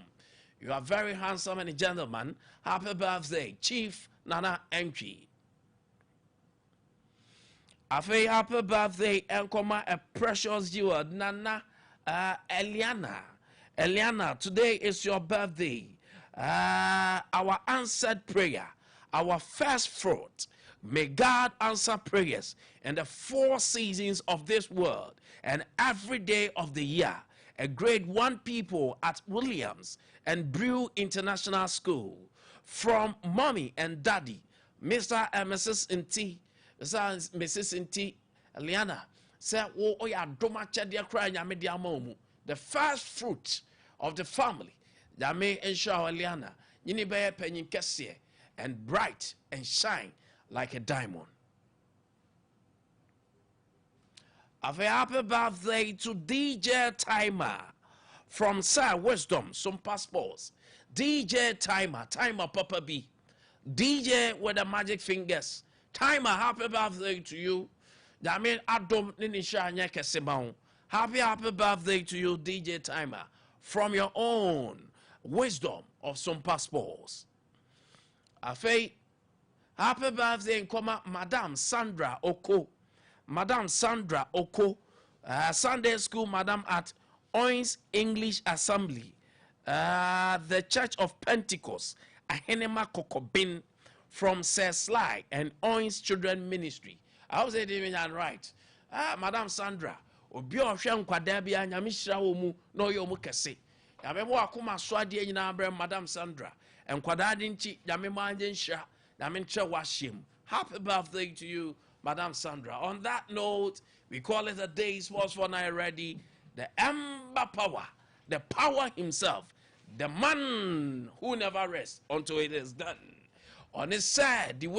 A: You are very handsome and a gentleman. Happy birthday, Chief Nana Entry. Afe happy birthday, Enkoma, a precious jewel, Nana Eliana. Eliana, today is your birthday. Our answered prayer, our first fruit. May God answer prayers in the 4 seasons of this world and every day of the year. A grade 1 people at Williams and Brew International School. From mommy and daddy, Mr. and Mrs. Nti, Mrs. Nti, Eliana, say, oh, yeah, the first fruit of the family. Yame ensure Eliana, yini be penyin kese and bright and shine like a diamond. Have a happy birthday to DJ Timer from Sir Wisdom, Sompa Sports. DJ Timer Papa B. DJ with the magic fingers. Timer, happy birthday to you. Yame Adom Ninisha Nyekesebao. Happy birthday to you, DJ Timer, from your own Wisdom of Sompa Sports. Afe, happy birthday in Koma, Madame Sandra Oko. Madame Sandra Oko, Sunday school madam at Oins English Assembly, the Church of Pentecost, Ahenema Kokobin, from Sir Sly and Oins Children Ministry. I was even right. Madame Sandra, obi ohwe nkwada bia nyamishira wo mu no yo mu kese. Yamemo akoma swade nyina bre Madame Sandra. Nkwada de nchi yamemo anje nhira, yamentre washem. Happy birthday to you, Madame Sandra. On that note, we call it a day sports for night ready. The Ember Power, the power himself, the man who never rests until it is done. On his side, the way